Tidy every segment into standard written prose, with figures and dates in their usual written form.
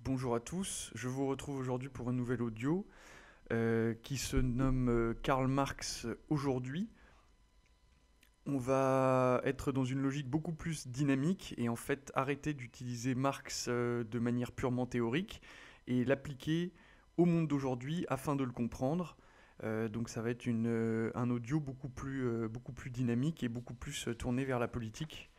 Bonjour à tous, je vous retrouve aujourd'hui pour un nouvel audio qui se nomme Karl Marx aujourd'hui. On va être dans une logique beaucoup plus dynamique et en fait arrêter d'utiliser Marx de manière purement théorique et l'appliquer au monde d'aujourd'hui afin de le comprendre. Donc ça va être un audio beaucoup plus dynamique et beaucoup plus tourné vers la politique.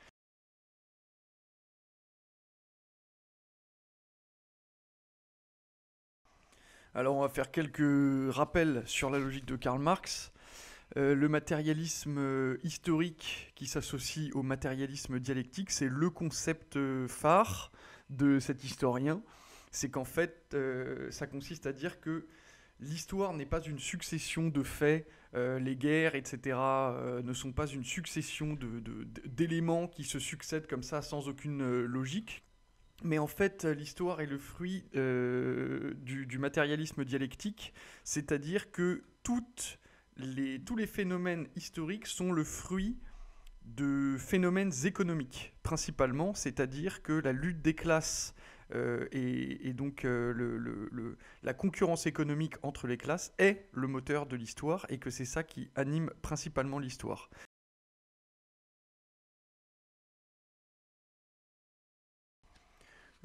Alors on va faire quelques rappels sur la logique de Karl Marx. Le matérialisme historique qui s'associe au matérialisme dialectique, c'est le concept phare de cet historien. C'est qu'en fait, ça consiste à dire que l'histoire n'est pas une succession de faits, les guerres, etc., ne sont pas une succession d'éléments qui se succèdent comme ça sans aucune logique. Mais en fait, l'histoire est le fruit du matérialisme dialectique, c'est-à-dire que tous les phénomènes historiques sont le fruit de phénomènes économiques, principalement, c'est-à-dire que la lutte des classes et donc la concurrence économique entre les classes est le moteur de l'histoire et que c'est ça qui anime principalement l'histoire.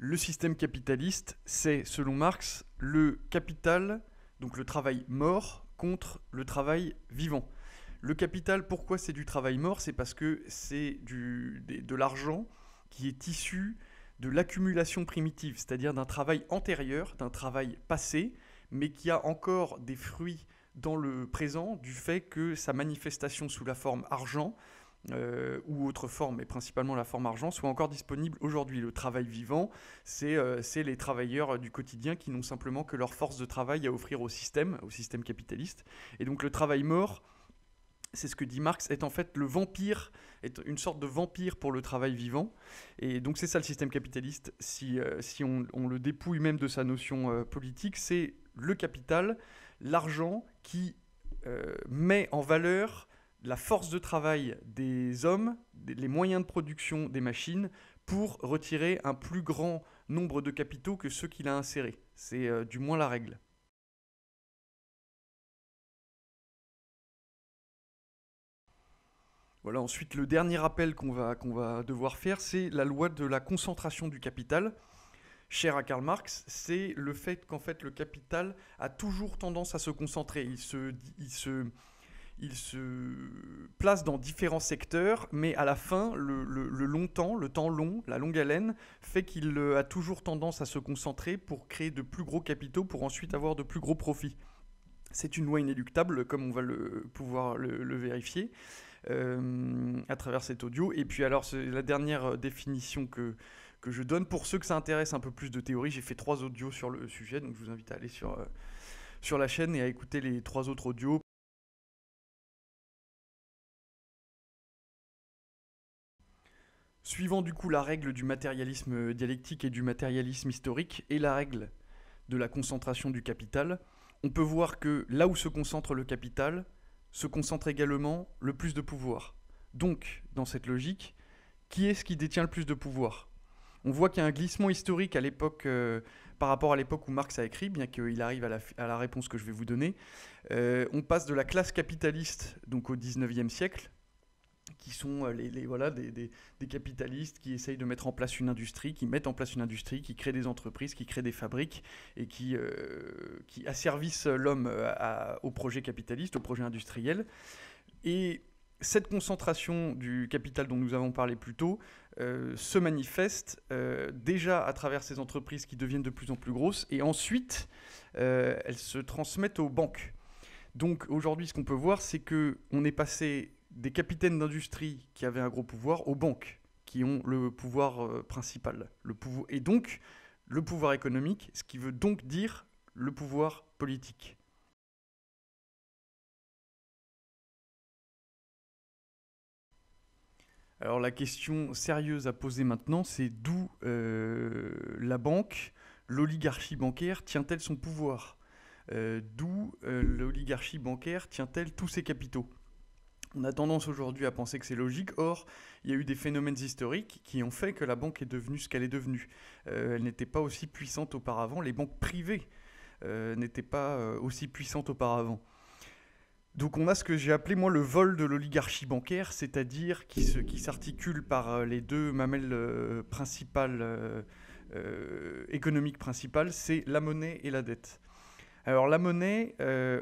Le système capitaliste, c'est, selon Marx, le capital, donc le travail mort, contre le travail vivant. Le capital, pourquoi c'est du travail mort? C'est parce que c'est de l'argent qui est issu de l'accumulation primitive, c'est-à-dire d'un travail antérieur, d'un travail passé, mais qui a encore des fruits dans le présent du fait que sa manifestation sous la forme argent ou autre forme, mais principalement la forme argent, soit encore disponible aujourd'hui. Le travail vivant, c'est les travailleurs du quotidien qui n'ont simplement que leur force de travail à offrir au système capitaliste. Et donc le travail mort, c'est ce que dit Marx, est en fait le vampire, est une sorte de vampire pour le travail vivant. Et donc c'est ça le système capitaliste, si on le dépouille même de sa notion politique, c'est le capital, l'argent qui met en valeur la force de travail des hommes, les moyens de production des machines, pour retirer un plus grand nombre de capitaux que ceux qu'il a insérés. C'est du moins la règle. Voilà, ensuite, le dernier rappel qu'on va devoir faire, c'est la loi de la concentration du capital. Cher à Karl Marx, c'est le fait qu'en fait le capital a toujours tendance à se concentrer. Il se place dans différents secteurs, mais à la fin, le temps long, la longue haleine, fait qu'il a toujours tendance à se concentrer pour créer de plus gros capitaux, pour ensuite avoir de plus gros profits. C'est une loi inéluctable, comme on va pouvoir le vérifier à travers cet audio. Et puis alors, c'est la dernière définition que je donne. Pour ceux que ça intéresse un peu plus de théorie, j'ai fait 3 audios sur le sujet, donc je vous invite à aller sur la chaîne et à écouter les 3 autres audios. Suivant du coup la règle du matérialisme dialectique et du matérialisme historique et la règle de la concentration du capital, on peut voir que là où se concentre le capital, se concentre également le plus de pouvoir. Donc, dans cette logique, qui est-ce qui détient le plus de pouvoir? On voit qu'il y a un glissement historique à l'époque, par rapport à l'époque où Marx a écrit, bien qu'il arrive à la réponse que je vais vous donner. On passe de la classe capitaliste donc au 19e siècle, qui sont voilà, des capitalistes qui essayent de mettre en place une industrie, qui mettent en place une industrie, qui créent des entreprises, qui créent des fabriques et qui asservissent l'homme au projet capitaliste, au projet industriel. Et cette concentration du capital dont nous avons parlé plus tôt se manifeste déjà à travers ces entreprises qui deviennent de plus en plus grosses et ensuite elles se transmettent aux banques. Donc aujourd'hui, ce qu'on peut voir, c'est qu'on est passé des capitaines d'industrie qui avaient un gros pouvoir aux banques qui ont le pouvoir principal. Et donc le pouvoir économique, ce qui veut donc dire le pouvoir politique. Alors la question sérieuse à poser maintenant, c'est d'où la banque, l'oligarchie bancaire tient-elle son pouvoir? D'où l'oligarchie bancaire tient-elle tous ses capitaux? On a tendance aujourd'hui à penser que c'est logique, or il y a eu des phénomènes historiques qui ont fait que la banque est devenue ce qu'elle est devenue. Elle n'était pas aussi puissante auparavant, les banques privées n'étaient pas aussi puissantes auparavant. Donc on a ce que j'ai appelé moi le vol de l'oligarchie bancaire, c'est-à-dire qui s'articule par les deux mamelles principales, économiques principales, c'est la monnaie et la dette. Alors la monnaie,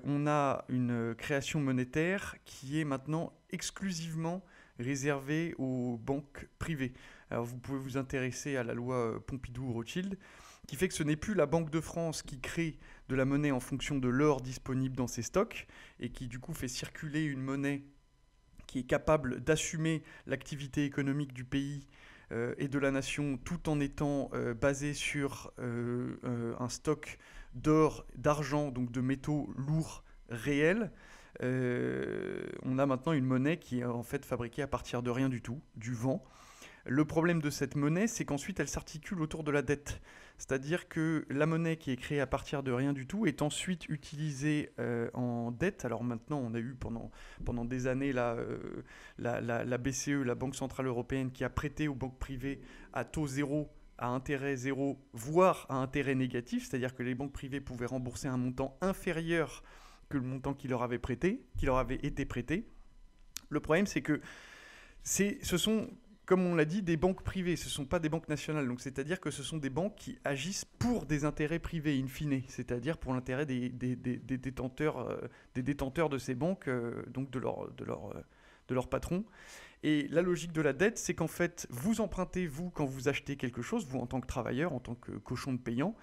on a une création monétaire qui est maintenant exclusivement réservée aux banques privées. Alors vous pouvez vous intéresser à la loi Pompidou-Rothschild, qui fait que ce n'est plus la Banque de France qui crée de la monnaie en fonction de l'or disponible dans ses stocks, et qui du coup fait circuler une monnaie qui est capable d'assumer l'activité économique du pays et de la nation tout en étant basée sur un stock d'or, d'argent, donc de métaux lourds réels. On a maintenant une monnaie qui est en fait fabriquée à partir de rien du tout, du vent. Le problème de cette monnaie, c'est qu'ensuite elle s'articule autour de la dette. C'est-à-dire que la monnaie qui est créée à partir de rien du tout est ensuite utilisée en dette. Alors maintenant, on a eu pendant des années la BCE, la Banque Centrale Européenne, qui a prêté aux banques privées à taux zéro, à intérêt zéro, voire à intérêt négatif. C'est-à-dire que les banques privées pouvaient rembourser un montant inférieur que le montant qui leur avait été prêté. Le problème, c'est que ce sont, comme on l'a dit, des banques privées, ce ne sont pas des banques nationales. Donc, c'est-à-dire que ce sont des banques qui agissent pour des intérêts privés, in fine, c'est-à-dire pour l'intérêt des détenteurs de ces banques, donc de leur patron. Et la logique de la dette, c'est qu'en fait, vous empruntez, vous, quand vous achetez quelque chose, vous en tant que travailleur, en tant que cochon de payant,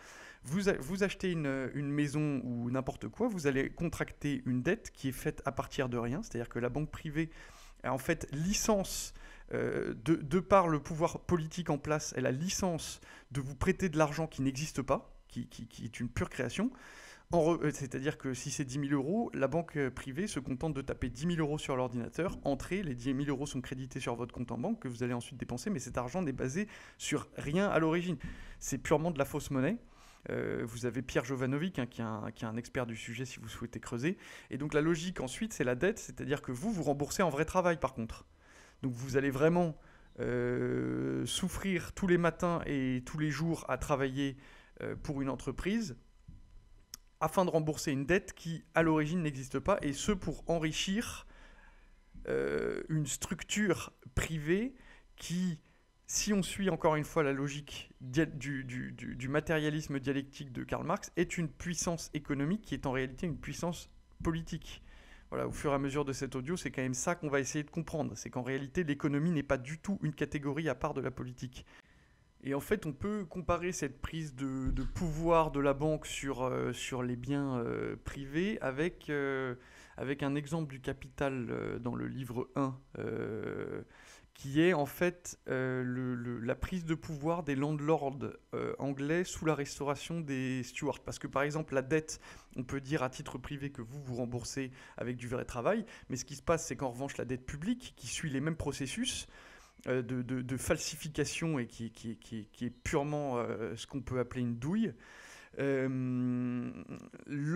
vous achetez une maison ou n'importe quoi, vous allez contracter une dette qui est faite à partir de rien, c'est-à-dire que la banque privée a en fait licence, de par le pouvoir politique en place, elle a licence de vous prêter de l'argent qui n'existe pas, qui est une pure création. C'est-à-dire que si c'est 10 000 euros, la banque privée se contente de taper 10 000 euros sur l'ordinateur, entrer, les 10 000 euros sont crédités sur votre compte en banque que vous allez ensuite dépenser, mais cet argent n'est basé sur rien à l'origine. C'est purement de la fausse monnaie. Vous avez Pierre Jovanovic, qui est un expert du sujet si vous souhaitez creuser. Et donc la logique ensuite, c'est la dette, c'est-à-dire que vous remboursez en vrai travail par contre. Donc vous allez vraiment souffrir tous les matins et tous les jours à travailler pour une entreprise afin de rembourser une dette qui, à l'origine, n'existe pas, et ce pour enrichir une structure privée qui, si on suit encore une fois la logique du matérialisme dialectique de Karl Marx, est une puissance économique qui est en réalité une puissance politique. Voilà, au fur et à mesure de cet audio, c'est quand même ça qu'on va essayer de comprendre. C'est qu'en réalité, l'économie n'est pas du tout une catégorie à part de la politique. Et en fait, on peut comparer cette prise de pouvoir de la banque sur les biens privés avec un exemple du Capital dans le livre 1, qui est en fait la prise de pouvoir des landlords anglais sous la restauration des Stuarts. Parce que par exemple, la dette, on peut dire à titre privé que vous remboursez avec du vrai travail, mais ce qui se passe, c'est qu'en revanche, la dette publique, qui suit les mêmes processus, de falsification et qui est purement ce qu'on peut appeler une douille. Le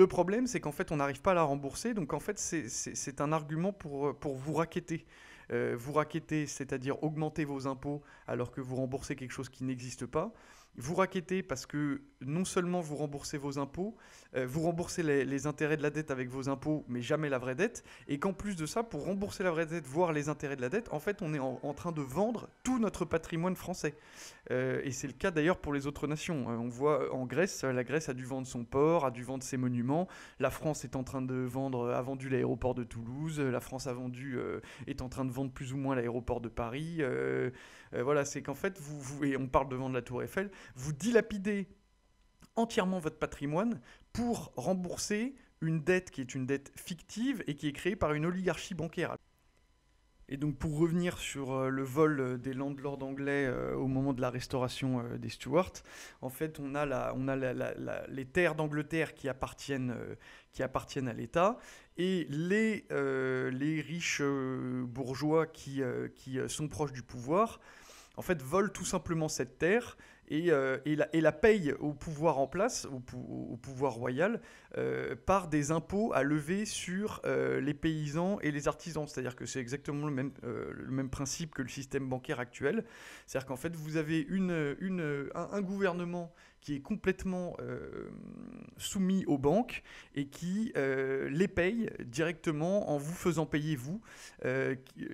problème, c'est qu'en fait, on n'arrive pas à la rembourser. Donc, en fait, c'est un argument pour vous racketter. Vous racketter, c'est-à-dire augmenter vos impôts alors que vous remboursez quelque chose qui n'existe pas. Vous rackettez parce que non seulement vous remboursez vos impôts, vous remboursez les intérêts de la dette avec vos impôts, mais jamais la vraie dette, et qu'en plus de ça, pour rembourser la vraie dette, voire les intérêts de la dette, en fait, on est en train de vendre tout notre patrimoine français. Et c'est le cas d'ailleurs pour les autres nations. On voit en Grèce, la Grèce a dû vendre son port, a dû vendre ses monuments, la France est en train de vendre, a vendu l'aéroport de Toulouse, la France est en train de vendre plus ou moins l'aéroport de Paris. Voilà, c'est qu'en fait, et on parle de vendre la Tour Eiffel, vous dilapidez entièrement votre patrimoine pour rembourser une dette qui est une dette fictive et qui est créée par une oligarchie bancaire. Et donc pour revenir sur le vol des landlords anglais au moment de la restauration des Stuarts, en fait on a les terres d'Angleterre qui appartiennent à l'État, et les riches bourgeois qui sont proches du pouvoir en fait volent tout simplement cette terre et la paye au pouvoir en place, au pouvoir royal, par des impôts à lever sur les paysans et les artisans. C'est-à-dire que c'est exactement le même principe que le système bancaire actuel. C'est-à-dire qu'en fait, vous avez un gouvernement qui est complètement soumis aux banques et qui les paye directement en vous faisant payer vous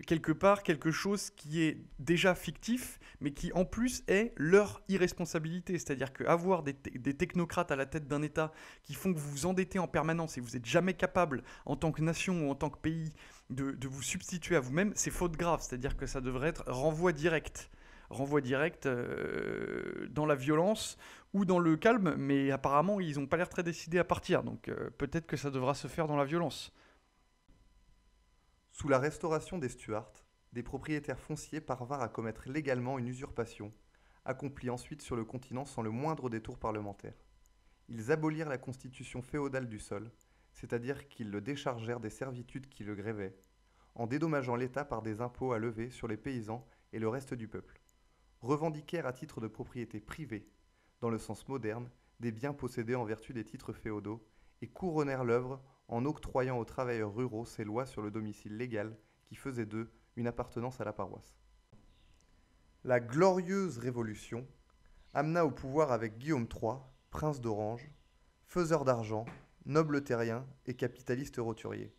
quelque part quelque chose qui est déjà fictif mais qui en plus est leur irresponsabilité. C'est-à-dire qu'avoir des technocrates à la tête d'un État qui font que vous vous endettez en permanence et vous n'êtes jamais capable en tant que nation ou en tant que pays de vous substituer à vous-même, c'est faute grave. C'est-à-dire que ça devrait être renvoi direct dans la violence ou dans le calme, mais apparemment ils n'ont pas l'air très décidés à partir, donc peut-être que ça devra se faire dans la violence. Sous la restauration des Stuarts, des propriétaires fonciers parvinrent à commettre légalement une usurpation, accomplie ensuite sur le continent sans le moindre détour parlementaire. Ils abolirent la constitution féodale du sol, c'est-à-dire qu'ils le déchargèrent des servitudes qui le grévaient, en dédommageant l'État par des impôts à lever sur les paysans et le reste du peuple, revendiquèrent à titre de propriété privée, dans le sens moderne, des biens possédés en vertu des titres féodaux, et couronnèrent l'œuvre en octroyant aux travailleurs ruraux ces lois sur le domicile légal qui faisaient d'eux une appartenance à la paroisse. La glorieuse Révolution amena au pouvoir avec Guillaume III, prince d'Orange, faiseur d'argent, noble terrien et capitaliste roturier.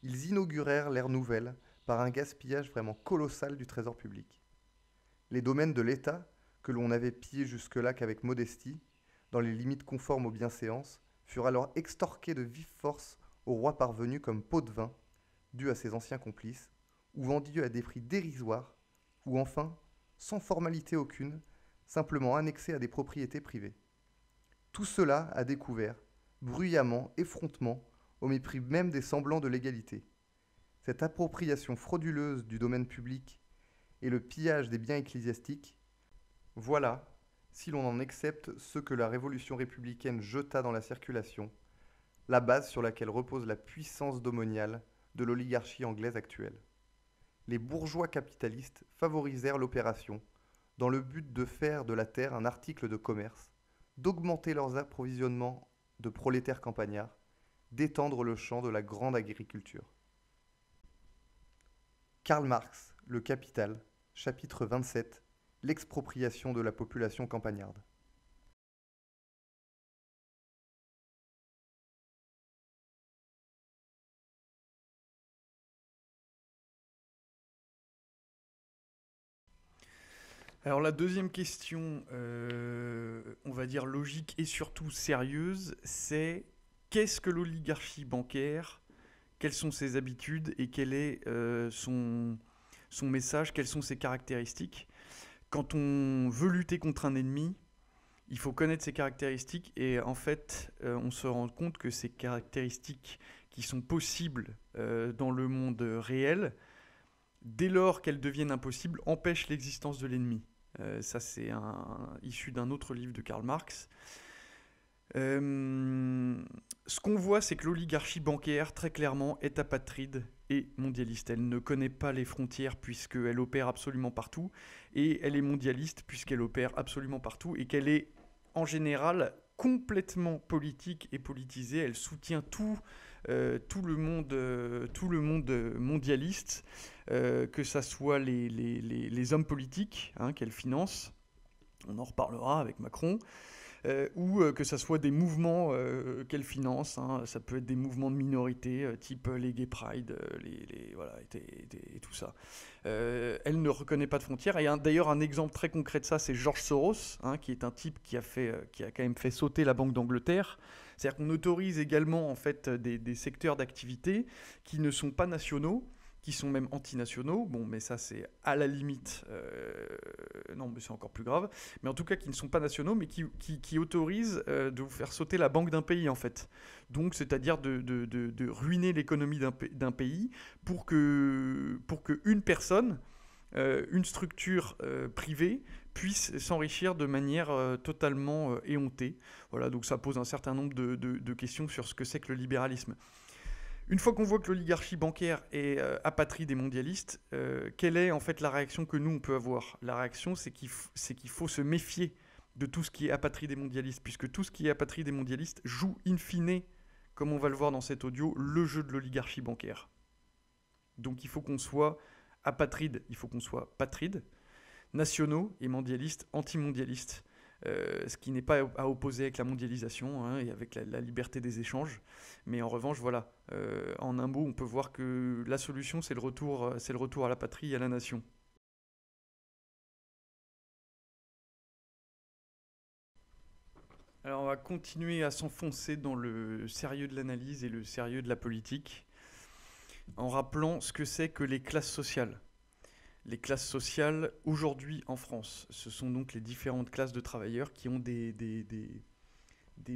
Ils inaugurèrent l'ère nouvelle par un gaspillage vraiment colossal du trésor public. Les domaines de l'État, que l'on n'avait pillés jusque-là qu'avec modestie, dans les limites conformes aux bienséances, furent alors extorqués de vive force au roi parvenu comme pot de vin, dû à ses anciens complices, ou vendus à des prix dérisoires, ou enfin, sans formalité aucune, simplement annexés à des propriétés privées. Tout cela à découvert, bruyamment, effrontement, au mépris même des semblants de l'égalité. Cette appropriation frauduleuse du domaine public et le pillage des biens ecclésiastiques, voilà, si l'on en accepte ce que la Révolution républicaine jeta dans la circulation, la base sur laquelle repose la puissance domaniale de l'oligarchie anglaise actuelle. Les bourgeois capitalistes favorisèrent l'opération dans le but de faire de la terre un article de commerce, d'augmenter leurs approvisionnements de prolétaires campagnards, d'étendre le champ de la grande agriculture. Karl Marx, Le Capital, chapitre 27, l'expropriation de la population campagnarde. Alors la deuxième question, on va dire logique et surtout sérieuse, c'est qu'est-ce que l'oligarchie bancaire? Quelles sont ses habitudes et quel est son message? Quelles sont ses caractéristiques? Quand on veut lutter contre un ennemi, il faut connaître ses caractéristiques et en fait, on se rend compte que ces caractéristiques qui sont possibles dans le monde réel, dès lors qu'elles deviennent impossibles, empêchent l'existence de l'ennemi. Ça, c'est issu d'un autre livre de Karl Marx. Ce qu'on voit, c'est que l'oligarchie bancaire, très clairement, est apatride et mondialiste. Elle ne connaît pas les frontières puisqu'elle opère absolument partout, et elle est mondialiste puisqu'elle opère absolument partout, et qu'elle est, en général, complètement politique et politisée. Elle soutient tout le monde mondialiste, que ça soit les hommes politiques qu'elle finance, on en reparlera avec Macron, ou que ça soit des mouvements qu'elle finance, ça peut être des mouvements de minorité, type les Gay Pride, voilà, et tout ça. Elle ne reconnaît pas de frontières, et d'ailleurs un exemple très concret de ça, c'est George Soros, qui est un type qui a quand même fait sauter la Banque d'Angleterre. C'est-à-dire qu'on autorise également en fait des secteurs d'activité qui ne sont pas nationaux, qui sont même antinationaux, bon, mais ça c'est à la limite, non, mais c'est encore plus grave, mais en tout cas qui ne sont pas nationaux, mais qui autorisent de vous faire sauter la banque d'un pays, en fait. Donc, c'est-à-dire de ruiner l'économie d'un pays pour que une personne, une structure privée, puisse s'enrichir de manière totalement éhontée. Voilà, donc ça pose un certain nombre de questions sur ce que c'est que le libéralisme. Une fois qu'on voit que l'oligarchie bancaire est apatride et mondialiste, quelle est en fait la réaction que nous on peut avoir? La réaction, c'est qu'il faut se méfier de tout ce qui est apatride et mondialiste, puisque tout ce qui est apatride et mondialiste joue in fine, comme on va le voir dans cet audio, le jeu de l'oligarchie bancaire. Donc il faut qu'on soit apatride, il faut qu'on soit patride, nationaux et mondialistes, anti-mondialistes, ce qui n'est pas à opposer avec la mondialisation, hein, et avec la liberté des échanges. Mais en revanche, voilà, en un mot, on peut voir que la solution, c'est le retour à la patrie et à la nation. Alors on va continuer à s'enfoncer dans le sérieux de l'analyse et le sérieux de la politique, en rappelant ce que c'est que les classes sociales. Les classes sociales, aujourd'hui en France, ce sont donc les différentes classes de travailleurs qui ont des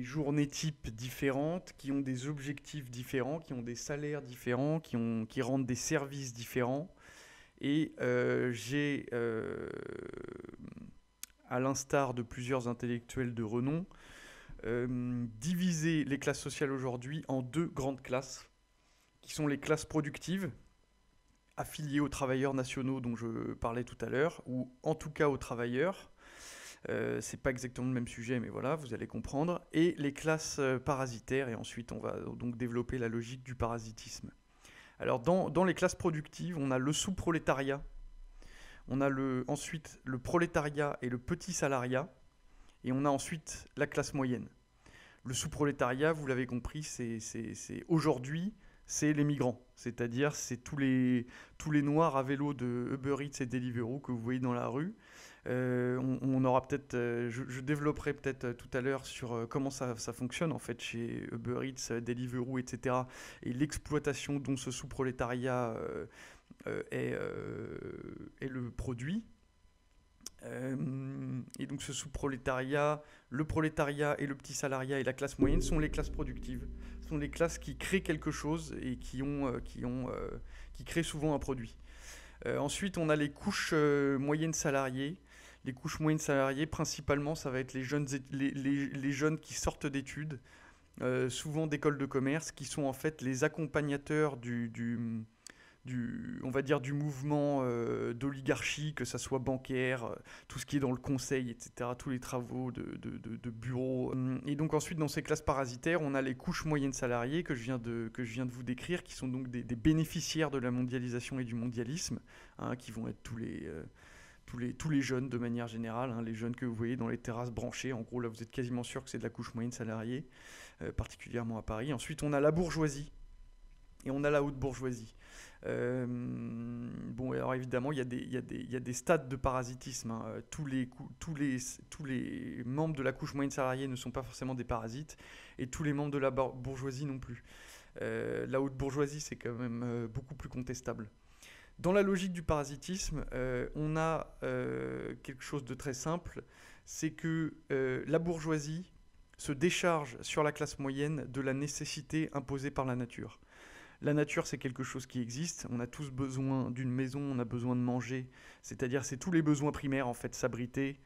journées types différentes, qui ont des objectifs différents, qui ont des salaires différents, qui rendent des services différents. Et j'ai, à l'instar de plusieurs intellectuels de renom, divisé les classes sociales aujourd'hui en deux grandes classes, qui sont les classes productives, affiliées aux travailleurs nationaux dont je parlais tout à l'heure, ou en tout cas aux travailleurs. C'est pas exactement le même sujet, mais voilà, vous allez comprendre. Et les classes parasitaires, et ensuite on va donc développer la logique du parasitisme. Alors dans les classes productives, on a le sous-prolétariat, on a ensuite le prolétariat et le petit salariat, et on a ensuite la classe moyenne. Le sous-prolétariat, vous l'avez compris, c'est aujourd'hui, c'est les migrants. C'est-à-dire, c'est tous les noirs à vélo de Uber Eats et Deliveroo que vous voyez dans la rue. On aura peut-être, je développerai peut-être tout à l'heure sur comment ça fonctionne en fait chez Uber Eats, Deliveroo, etc. Et l'exploitation dont ce sous-prolétariat est le produit. Et donc ce sous-prolétariat, le prolétariat et le petit salariat et la classe moyenne sont les classes productives. Ce sont les classes qui créent quelque chose et qui créent souvent un produit. Ensuite, on a les couches moyennes salariées. Les couches moyennes salariées, principalement, ça va être les jeunes qui sortent d'études, souvent d'écoles de commerce, qui sont en fait les accompagnateurs on va dire du mouvement d'oligarchie, que ça soit bancaire, tout ce qui est dans le conseil, etc., tous les travaux de bureau. Et donc ensuite, dans ces classes parasitaires, on a les couches moyennes salariées que je viens de vous décrire, qui sont donc des bénéficiaires de la mondialisation et du mondialisme, hein, qui vont être tous les jeunes de manière générale, hein, les jeunes que vous voyez dans les terrasses branchées. En gros, là, vous êtes quasiment sûr que c'est de la couche moyenne salariée, particulièrement à Paris. Ensuite, on a la bourgeoisie et on a la haute bourgeoisie. Bon, alors évidemment, il y a des stades de parasitisme, hein. Tous les membres de la couche moyenne salariée ne sont pas forcément des parasites, et tous les membres de la bourgeoisie non plus. La haute bourgeoisie, c'est quand même beaucoup plus contestable. Dans la logique du parasitisme, on a quelque chose de très simple, c'est que la bourgeoisie se décharge sur la classe moyenne de la nécessité imposée par la nature. La nature, c'est quelque chose qui existe. On a tous besoin d'une maison, on a besoin de manger. C'est-à-dire, c'est tous les besoins primaires, en fait, s'abriter,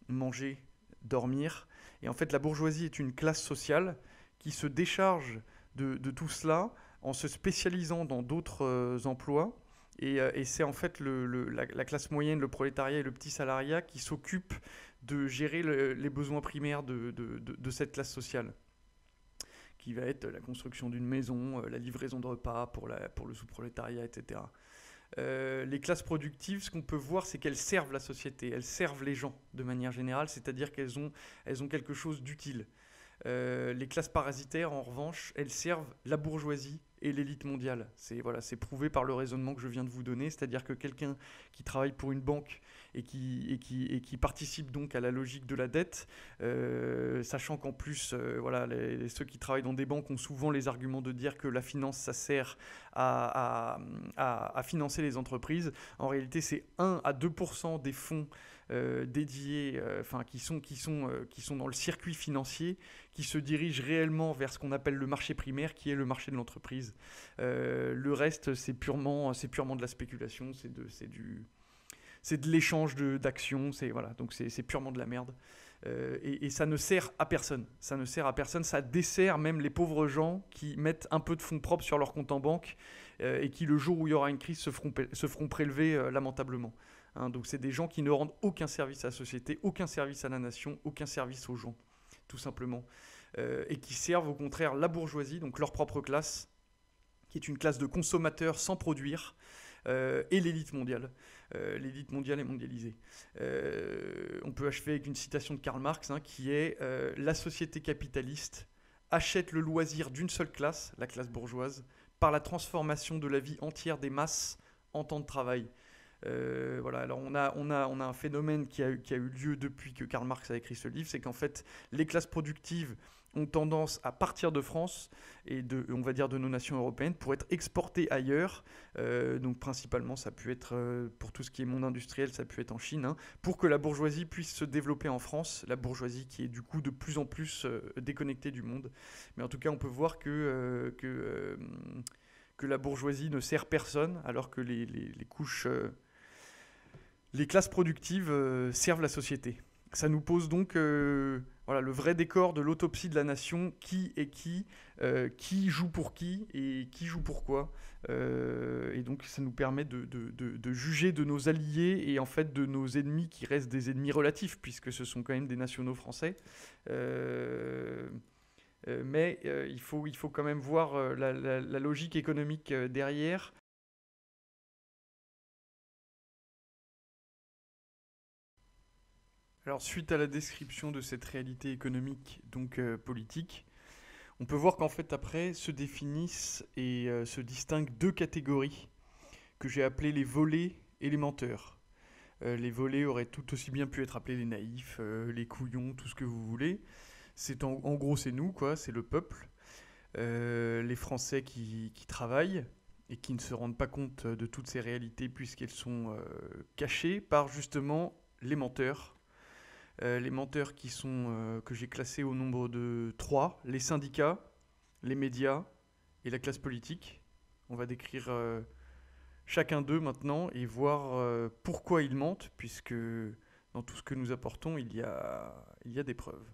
manger, dormir. Et en fait, la bourgeoisie est une classe sociale qui se décharge de tout cela en se spécialisant dans d'autres emplois. Et c'est en fait la classe moyenne, le prolétariat et le petit salariat qui s'occupent de gérer les besoins primaires de cette classe sociale, qui va être la construction d'une maison, la livraison de repas pour le sous-prolétariat, etc. Les classes productives, ce qu'on peut voir, c'est qu'elles servent la société, elles servent les gens de manière générale, c'est-à-dire qu'elles ont quelque chose d'utile. Les classes parasitaires, en revanche, elles servent la bourgeoisie et l'élite mondiale. C'est prouvé par le raisonnement que je viens de vous donner, c'est-à-dire que quelqu'un qui travaille pour une banque et qui participe donc à la logique de la dette, sachant qu'en plus, ceux qui travaillent dans des banques ont souvent les arguments de dire que la finance, ça sert à financer les entreprises. En réalité, c'est 1 à 2% des fonds dédiés, qui sont dans le circuit financier, qui se dirigent réellement vers ce qu'on appelle le marché primaire, qui est le marché de l'entreprise. Le reste, c'est purement de la spéculation, c'est de l'échange d'actions, donc c'est purement de la merde. Et ça ne sert à personne. Ça dessert même les pauvres gens qui mettent un peu de fonds propres sur leur compte en banque et qui, le jour où il y aura une crise, se feront prélever lamentablement. Hein, donc c'est des gens qui ne rendent aucun service à la société, aucun service à la nation, aucun service aux gens, tout simplement. Et qui servent au contraire la bourgeoisie, donc leur propre classe, qui est une classe de consommateurs sans produire, et l'élite mondiale. L'élite mondiale est mondialisée. On peut achever avec une citation de Karl Marx, hein, qui est la société capitaliste achète le loisir d'une seule classe, la classe bourgeoise, par la transformation de la vie entière des masses en temps de travail. Voilà, alors on a un phénomène qui a eu lieu depuis que Karl Marx a écrit ce livre, c'est qu'en fait, les classes productives ont tendance à partir de France et on va dire de nos nations européennes pour être exportées ailleurs. Donc principalement, ça a pu être, pour tout ce qui est monde industriel, ça a pu être en Chine, hein, pour que la bourgeoisie puisse se développer en France, la bourgeoisie qui est du coup de plus en plus déconnectée du monde. Mais en tout cas, on peut voir que la bourgeoisie ne sert personne, alors que les couches... les classes productives servent la société. Ça nous pose donc voilà, le vrai décor de l'autopsie de la nation, qui est qui joue pour qui et qui joue pourquoi. Et donc ça nous permet de juger de nos alliés et en fait de nos ennemis qui restent des ennemis relatifs, puisque ce sont quand même des nationaux français. Mais il faut quand même voir la logique économique derrière. Alors, suite à la description de cette réalité économique, donc politique, on peut voir qu'en fait, après, se définissent et se distinguent deux catégories que j'ai appelées les volets et les menteurs. Les volets auraient tout aussi bien pu être appelés les naïfs, les couillons, tout ce que vous voulez. En gros, c'est nous, quoi, c'est le peuple. Les Français qui travaillent et qui ne se rendent pas compte de toutes ces réalités puisqu'elles sont cachées par justement les menteurs. Les menteurs que j'ai classés au nombre de 3, les syndicats, les médias et la classe politique. On va décrire chacun d'eux maintenant et voir pourquoi ils mentent, puisque dans tout ce que nous apportons, il y a des preuves.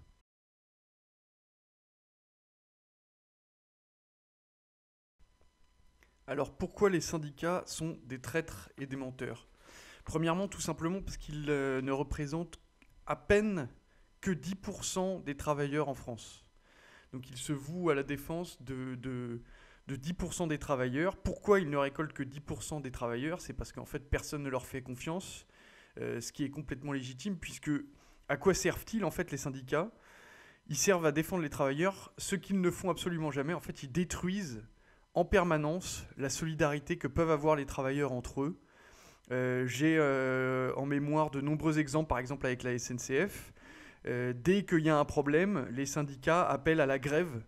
Alors pourquoi les syndicats sont des traîtres et des menteurs ? Premièrement, tout simplement parce qu'ils ne représentent à peine que 10% des travailleurs en France. Donc ils se vouent à la défense de 10% des travailleurs. Pourquoi ils ne récoltent que 10% des travailleurs ? C'est parce qu'en fait personne ne leur fait confiance, ce qui est complètement légitime, puisque à quoi servent-ils en fait les syndicats ? Ils servent à défendre les travailleurs, ce qu'ils ne font absolument jamais. En fait, ils détruisent en permanence la solidarité que peuvent avoir les travailleurs entre eux. J'ai en mémoire de nombreux exemples, par exemple avec la SNCF. Dès qu'il y a un problème, les syndicats appellent à la grève,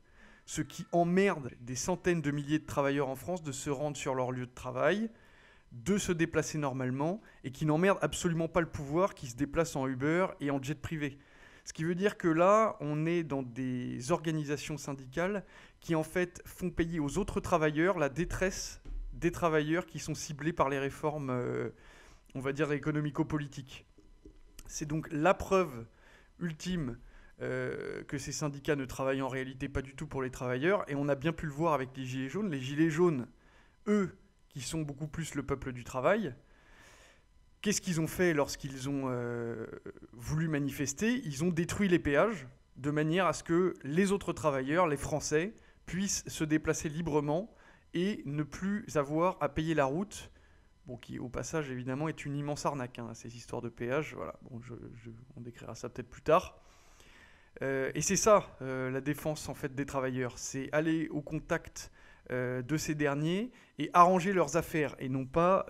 ce qui emmerde des centaines de milliers de travailleurs en France de se rendre sur leur lieu de travail, de se déplacer normalement, et qui n'emmerde absolument pas le pouvoir qui se déplace en Uber et en jet privé. Ce qui veut dire que là, on est dans des organisations syndicales qui en fait font payer aux autres travailleurs la détresse des travailleurs qui sont ciblés par les réformes, on va dire, économico-politiques. C'est donc la preuve ultime que ces syndicats ne travaillent en réalité pas du tout pour les travailleurs, et on a bien pu le voir avec les Gilets jaunes. Les Gilets jaunes, eux, qui sont beaucoup plus le peuple du travail, qu'est-ce qu'ils ont fait lorsqu'ils ont voulu manifester ? Ils ont détruit les péages, de manière à ce que les autres travailleurs, les Français, puissent se déplacer librement et ne plus avoir à payer la route, bon, qui au passage évidemment est une immense arnaque, hein, ces histoires de péage, voilà. Bon, on décrira ça peut-être plus tard. Et c'est ça la défense en fait des travailleurs, c'est aller au contact de ces derniers et arranger leurs affaires, et non pas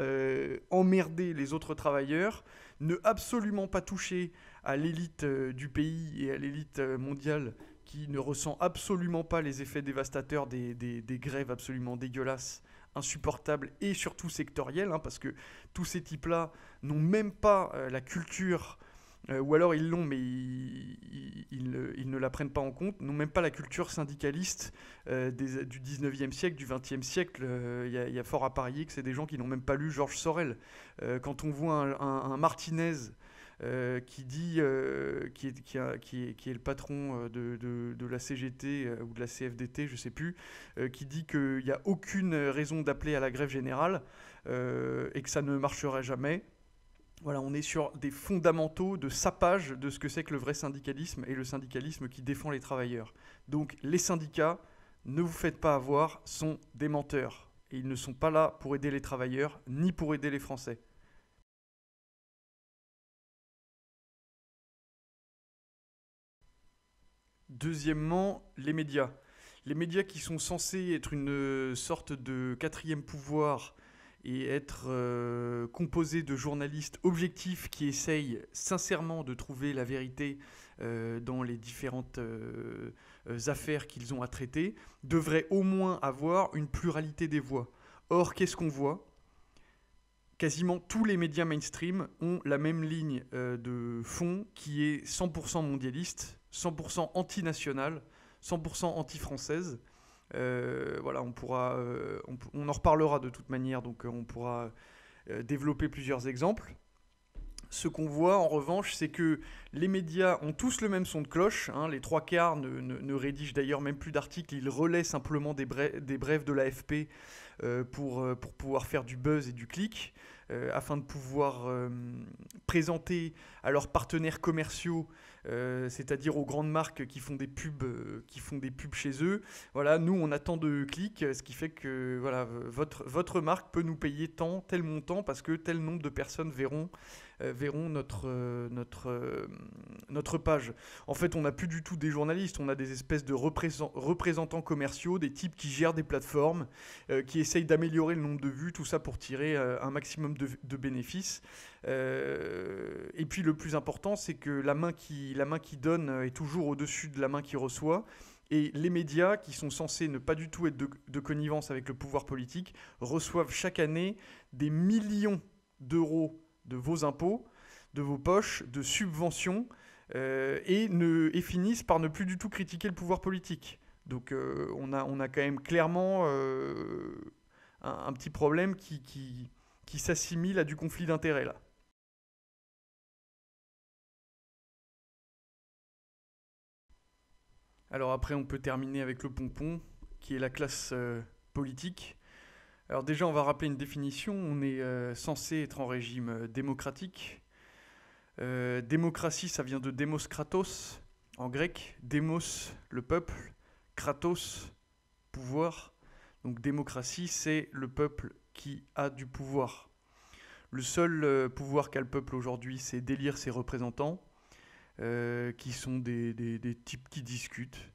emmerder les autres travailleurs, ne absolument pas toucher à l'élite du pays et à l'élite mondiale qui ne ressent absolument pas les effets dévastateurs des grèves absolument dégueulasses, insupportables et surtout sectorielles, hein, parce que tous ces types-là n'ont même pas la culture, ou alors ils l'ont mais ils ne la prennent pas en compte, n'ont même pas la culture syndicaliste du 19e siècle, du 20e siècle. Il y a fort à parier que c'est des gens qui n'ont même pas lu Georges Sorel. Quand on voit un Martinez qui est le patron de la CGT ou de la CFDT, je ne sais plus, qui dit qu'il n'y a aucune raison d'appeler à la grève générale et que ça ne marcherait jamais. Voilà, on est sur des fondamentaux de sapage de ce que c'est que le vrai syndicalisme et le syndicalisme qui défend les travailleurs. Donc les syndicats, ne vous faites pas avoir, sont des menteurs. Et ils ne sont pas là pour aider les travailleurs, ni pour aider les Français. Deuxièmement, les médias. Les médias qui sont censés être une sorte de quatrième pouvoir et être composés de journalistes objectifs qui essayent sincèrement de trouver la vérité dans les différentes affaires qu'ils ont à traiter, devraient au moins avoir une pluralité des voix. Or, qu'est-ce qu'on voit ? Quasiment tous les médias mainstream ont la même ligne de fond qui est 100% mondialiste, 100% anti-nationale, 100% anti-française. Voilà, on en reparlera de toute manière, donc on pourra développer plusieurs exemples. Ce qu'on voit en revanche, c'est que les médias ont tous le même son de cloche. Hein, les trois quarts ne rédigent d'ailleurs même plus d'articles, ils relaient simplement des brèves de l'AFP pour pouvoir faire du buzz et du clic, afin de pouvoir présenter à leurs partenaires commerciaux, c'est-à-dire aux grandes marques qui font des pubs chez eux. Voilà, nous on a tant de clics, ce qui fait que voilà, votre marque peut nous payer tel montant parce que tel nombre de personnes verront notre page. En fait, on n'a plus du tout des journalistes, on a des espèces de représentants commerciaux, des types qui gèrent des plateformes, qui essayent d'améliorer le nombre de vues, tout ça pour tirer un maximum de bénéfices. Et puis le plus important, c'est que la main qui donne est toujours au-dessus de la main qui reçoit. Et les médias, qui sont censés ne pas du tout être de connivence avec le pouvoir politique, reçoivent chaque année des millions d'euros de vos impôts, de vos poches, de subventions, et finissent par ne plus du tout critiquer le pouvoir politique. Donc on a quand même clairement un petit problème qui s'assimile à du conflit d'intérêts là. Alors après, on peut terminer avec le pompon, qui est la classe politique. Alors déjà, on va rappeler une définition. On est censé être en régime démocratique. Démocratie, ça vient de démos kratos, en grec. Démos, le peuple. Kratos, pouvoir. Donc démocratie, c'est le peuple qui a du pouvoir. Le seul pouvoir qu'a le peuple aujourd'hui, c'est d'élire ses représentants, qui sont des types qui discutent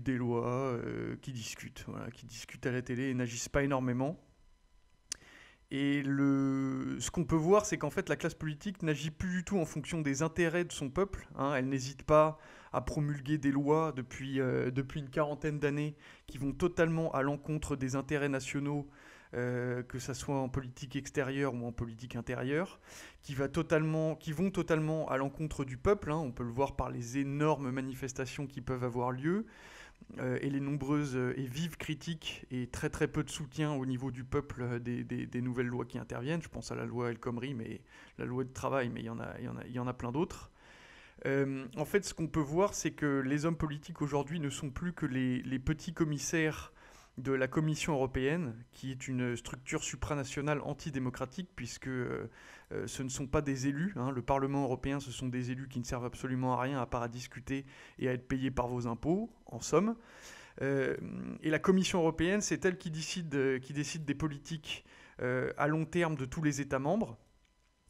des lois, qui discutent à la télé et n'agissent pas énormément. Et ce qu'on peut voir, c'est qu'en fait, la classe politique n'agit plus du tout en fonction des intérêts de son peuple. Hein. Elle n'hésite pas à promulguer des lois depuis une quarantaine d'années qui vont totalement à l'encontre des intérêts nationaux, que ça soit en politique extérieure ou en politique intérieure, qui vont totalement à l'encontre du peuple. Hein. On peut le voir par les énormes manifestations qui peuvent avoir lieu. Et les nombreuses et vives critiques et très très peu de soutien au niveau du peuple des nouvelles lois qui interviennent. Je pense à la loi El Khomri, mais la loi de travail, mais il y en a plein d'autres. En fait, ce qu'on peut voir, c'est que les hommes politiques aujourd'hui ne sont plus que les petits commissaires de la Commission européenne, qui est une structure supranationale antidémocratique, puisque ce ne sont pas des élus. Hein. Le Parlement européen, ce sont des élus qui ne servent absolument à rien, à part à discuter et à être payés par vos impôts, en somme. Et la Commission européenne, c'est elle qui décide des politiques à long terme de tous les États membres.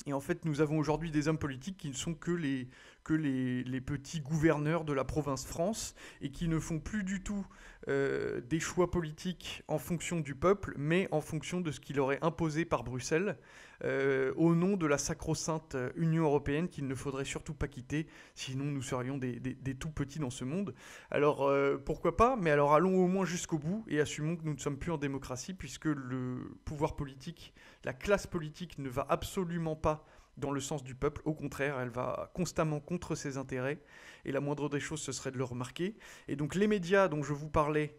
Et en fait, nous avons aujourd'hui des hommes politiques qui ne sont que les petits gouverneurs de la province France et qui ne font plus du tout des choix politiques en fonction du peuple, mais en fonction de ce qui leur est imposé par Bruxelles, au nom de la sacro-sainte Union européenne qu'il ne faudrait surtout pas quitter, sinon nous serions des tout petits dans ce monde. Alors pourquoi pas, mais alors allons au moins jusqu'au bout et assumons que nous ne sommes plus en démocratie, puisque le pouvoir politique, la classe politique ne va absolument pas dans le sens du peuple. Au contraire, elle va constamment contre ses intérêts, et la moindre des choses, ce serait de le remarquer. Et donc les médias dont je vous parlais,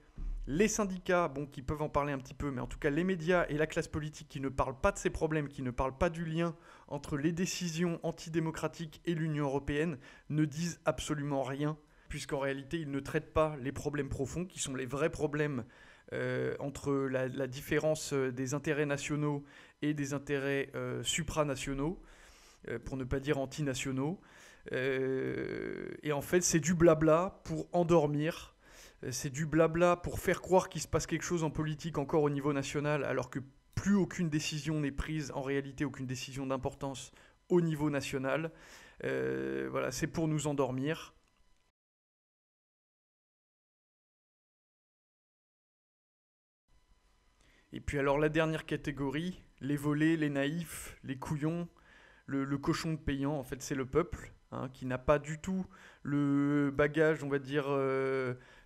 Les syndicats, bon, qui peuvent en parler un petit peu, mais en tout cas les médias et la classe politique qui ne parlent pas de ces problèmes, qui ne parlent pas du lien entre les décisions antidémocratiques et l'Union européenne, ne disent absolument rien, puisqu'en réalité ils ne traitent pas les problèmes profonds, qui sont les vrais problèmes entre la différence des intérêts nationaux et des intérêts supranationaux, pour ne pas dire antinationaux. Et en fait, c'est du blabla pour endormir. C'est du blabla pour faire croire qu'il se passe quelque chose en politique encore au niveau national, alors que plus aucune décision n'est prise, en réalité aucune décision d'importance au niveau national. Voilà, c'est pour nous endormir. Et puis alors la dernière catégorie, les volés, les naïfs, les couillons, le cochon de payant, en fait c'est le peuple, hein, qui n'a pas du tout le bagage, on va dire,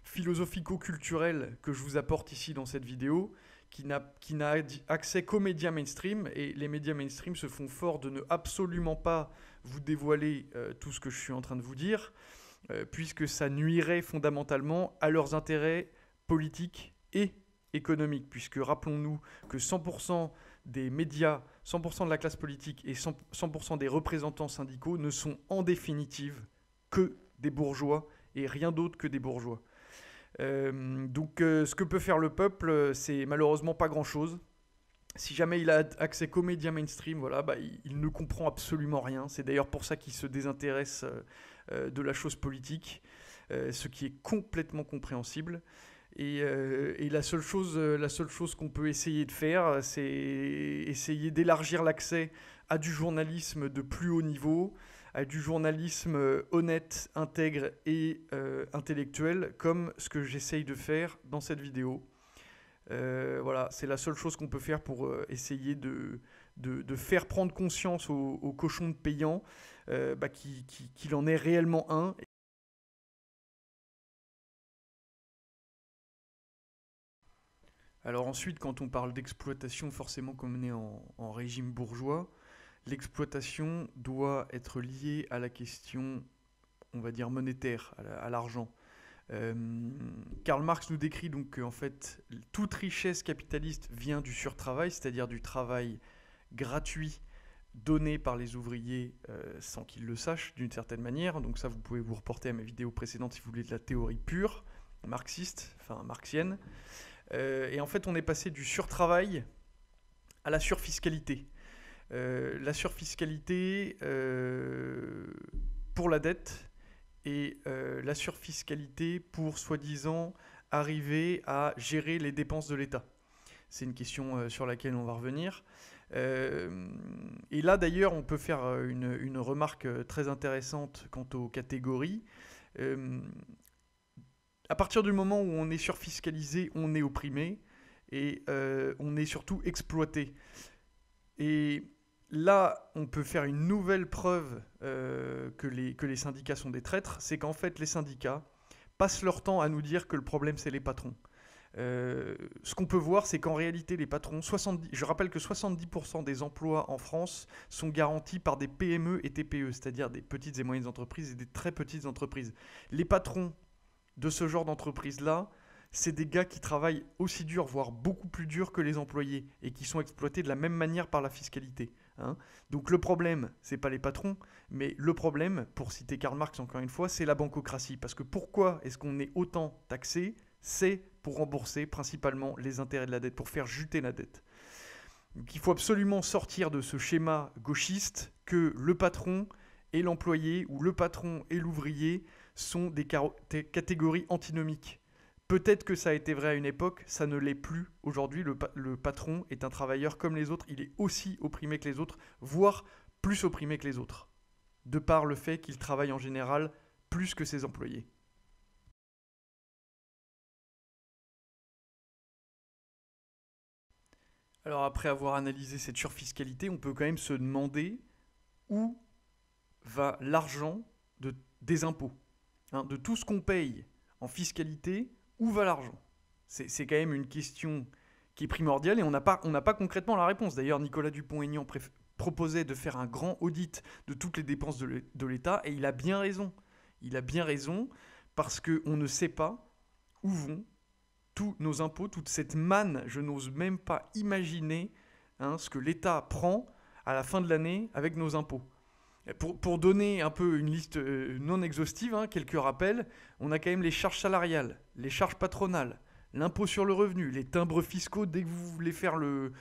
philosophico-culturel que je vous apporte ici dans cette vidéo, qui n'a accès qu'aux médias mainstream, et les médias mainstream se font fort de ne absolument pas vous dévoiler tout ce que je suis en train de vous dire, puisque ça nuirait fondamentalement à leurs intérêts politiques et économiques, puisque rappelons-nous que 100% des médias, 100% de la classe politique et 100% des représentants syndicaux ne sont en définitive que des bourgeois et rien d'autre que des bourgeois. Donc ce que peut faire le peuple, c'est malheureusement pas grand-chose. Si jamais il a accès qu'aux médias mainstream, voilà, bah, il ne comprend absolument rien. C'est d'ailleurs pour ça qu'il se désintéresse de la chose politique, ce qui est complètement compréhensible. Et la seule chose qu'on peut essayer de faire, c'est essayer d'élargir l'accès à du journalisme de plus haut niveau, à du journalisme honnête, intègre et intellectuel, comme ce que j'essaye de faire dans cette vidéo. Voilà, c'est la seule chose qu'on peut faire pour essayer de faire prendre conscience aux cochons de payants qu'il en est réellement un. Alors ensuite, quand on parle d'exploitation, forcément comme on est en régime bourgeois, l'exploitation doit être liée à la question, on va dire, monétaire, à l'argent. Karl Marx nous décrit donc qu'en fait, toute richesse capitaliste vient du surtravail, c'est-à-dire du travail gratuit donné par les ouvriers sans qu'ils le sachent d'une certaine manière. Donc ça, vous pouvez vous reporter à mes vidéos précédentes si vous voulez de la théorie pure, marxiste, enfin marxienne. Et en fait, on est passé du surtravail à la surfiscalité. La surfiscalité pour la dette et la surfiscalité pour soi-disant arriver à gérer les dépenses de l'État. C'est une question sur laquelle on va revenir. Et là d'ailleurs, on peut faire une remarque très intéressante quant aux catégories. À partir du moment où on est surfiscalisé, on est opprimé et on est surtout exploité. Et là, on peut faire une nouvelle preuve que les syndicats sont des traîtres, c'est qu'en fait, les syndicats passent leur temps à nous dire que le problème, c'est les patrons. Ce qu'on peut voir, c'est qu'en réalité, les patrons, je rappelle que 70% des emplois en France sont garantis par des PME et TPE, c'est-à-dire des petites et moyennes entreprises et des très petites entreprises. Les patrons de ce genre d'entreprise-là, c'est des gars qui travaillent aussi dur, voire beaucoup plus dur que les employés, et qui sont exploités de la même manière par la fiscalité. Hein. Donc le problème, c'est pas les patrons, mais le problème, pour citer Karl Marx encore une fois, c'est la bancocratie. Parce que pourquoi est-ce qu'on est autant taxé? C'est pour rembourser principalement les intérêts de la dette, pour faire juter la dette. Donc il faut absolument sortir de ce schéma gauchiste que le patron et l'employé, ou le patron et l'ouvrier, sont des catégories antinomiques. Peut-être que ça a été vrai à une époque, ça ne l'est plus. Aujourd'hui, le patron est un travailleur comme les autres, il est aussi opprimé que les autres, voire plus opprimé que les autres, de par le fait qu'il travaille en général plus que ses employés. Alors après avoir analysé cette surfiscalité, on peut quand même se demander où va l'argent des impôts. Hein, de tout ce qu'on paye en fiscalité, où va l'argent? C'est quand même une question qui est primordiale et on n'a pas concrètement la réponse. D'ailleurs, Nicolas Dupont-Aignan proposait de faire un grand audit de toutes les dépenses de l'État et il a bien raison. Il a bien raison parce qu'on ne sait pas où vont tous nos impôts, toute cette manne, je n'ose même pas imaginer ce que l'État prend à la fin de l'année avec nos impôts. Pour donner un peu une liste non exhaustive, quelques rappels, on a quand même les charges salariales, les charges patronales, l'impôt sur le revenu, les timbres fiscaux. Dès que vous voulez faire le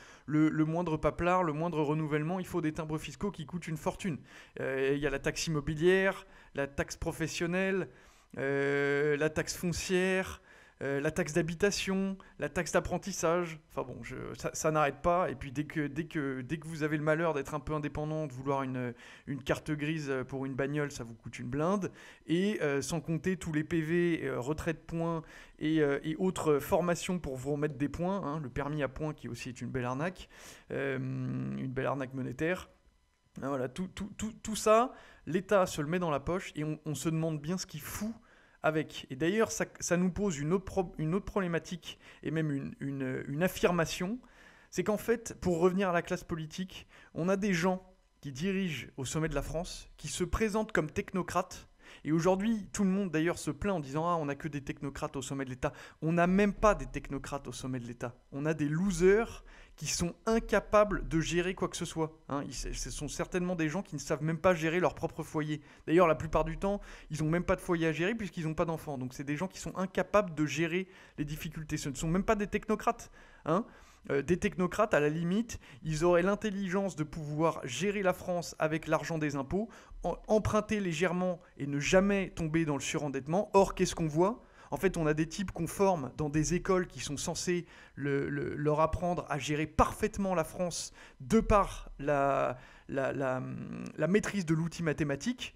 moindre paplard, le moindre renouvellement, il faut des timbres fiscaux qui coûtent une fortune. Il y a la taxe immobilière, la taxe professionnelle, la taxe foncière, la taxe d'habitation, la taxe d'apprentissage. Enfin bon, ça n'arrête pas. Et puis dès que vous avez le malheur d'être un peu indépendant, de vouloir une carte grise pour une bagnole, ça vous coûte une blinde. Et sans compter tous les PV, retraite points et autres formations pour vous remettre des points. Le permis à points qui aussi est une belle arnaque monétaire. Voilà, tout ça, l'État se le met dans la poche et on se demande bien ce qu'il fout avec. Et d'ailleurs, ça nous pose une autre problématique et même une affirmation. C'est qu'en fait, pour revenir à la classe politique, on a des gens qui dirigent au sommet de la France, qui se présentent comme technocrates. Et aujourd'hui, tout le monde d'ailleurs se plaint en disant « Ah, on n'a que des technocrates au sommet de l'État ». On n'a même pas des technocrates au sommet de l'État. On a des losers qui sont incapables de gérer quoi que ce soit. Ce sont certainement des gens qui ne savent même pas gérer leur propre foyer. D'ailleurs, la plupart du temps, ils n'ont même pas de foyer à gérer puisqu'ils n'ont pas d'enfants. Donc c'est des gens qui sont incapables de gérer les difficultés. Ce ne sont même pas des technocrates. Des technocrates, à la limite, ils auraient l'intelligence de pouvoir gérer la France avec l'argent des impôts, emprunter légèrement et ne jamais tomber dans le surendettement. Or, qu'est-ce qu'on voit ? En fait, on a des types qu'on forme dans des écoles qui sont censées leur apprendre à gérer parfaitement la France de par la maîtrise de l'outil mathématique,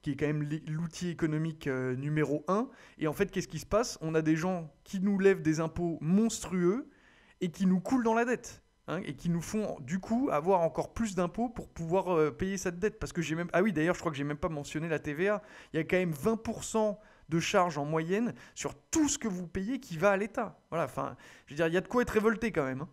qui est quand même l'outil économique numéro 1. Et en fait, qu'est-ce qui se passe ? On a des gens qui nous lèvent des impôts monstrueux et qui nous coulent dans la dette. Et qui nous font du coup avoir encore plus d'impôts pour pouvoir payer cette dette. Parce que d'ailleurs, je crois que j'ai même pas mentionné la TVA. Il y a quand même 20% de charges en moyenne sur tout ce que vous payez qui va à l'État. Voilà, enfin, je veux dire, il y a de quoi être révolté quand même.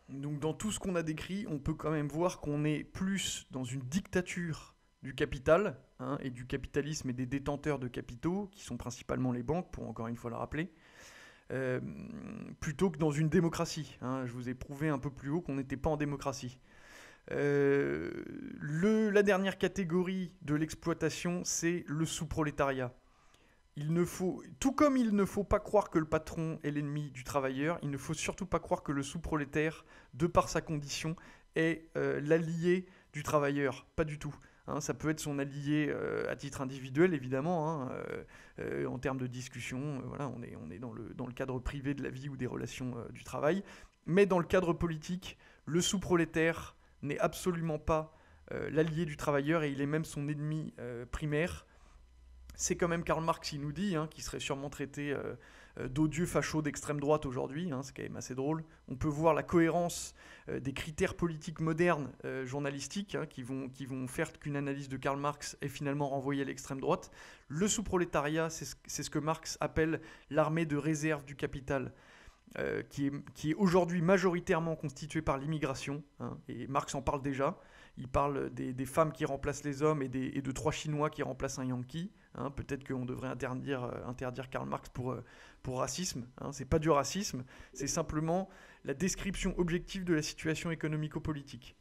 Donc dans tout ce qu'on a décrit, on peut quand même voir qu'on est plus dans une dictature du capital, et du capitalisme et des détenteurs de capitaux, qui sont principalement les banques, pour encore une fois le rappeler, plutôt que dans une démocratie. Je vous ai prouvé un peu plus haut qu'on n'était pas en démocratie. La dernière catégorie de l'exploitation, c'est le sous-prolétariat. Tout comme il ne faut pas croire que le patron est l'ennemi du travailleur, il ne faut surtout pas croire que le sous-prolétaire, de par sa condition, est l'allié du travailleur. Pas du tout. Ça peut être son allié à titre individuel, évidemment, en termes de discussion. Voilà, on est dans le cadre privé de la vie ou des relations du travail. Mais dans le cadre politique, le sous-prolétaire n'est absolument pas l'allié du travailleur et il est même son ennemi primaire. C'est quand même Karl Marx qui nous dit, qu'il serait sûrement traité d'odieux facho d'extrême droite aujourd'hui, c'est quand même assez drôle. On peut voir la cohérence des critères politiques modernes journalistiques qui vont faire qu'une analyse de Karl Marx est finalement renvoyée à l'extrême droite. Le sous-prolétariat, c'est ce que Marx appelle l'armée de réserve du capital, qui est aujourd'hui majoritairement constituée par l'immigration, et Marx en parle déjà. Il parle des femmes qui remplacent les hommes et de 3 Chinois qui remplacent un Yankee. Peut-être qu'on devrait interdire Karl Marx pour racisme. C'est pas du racisme, c'est simplement la description objective de la situation économico-politique.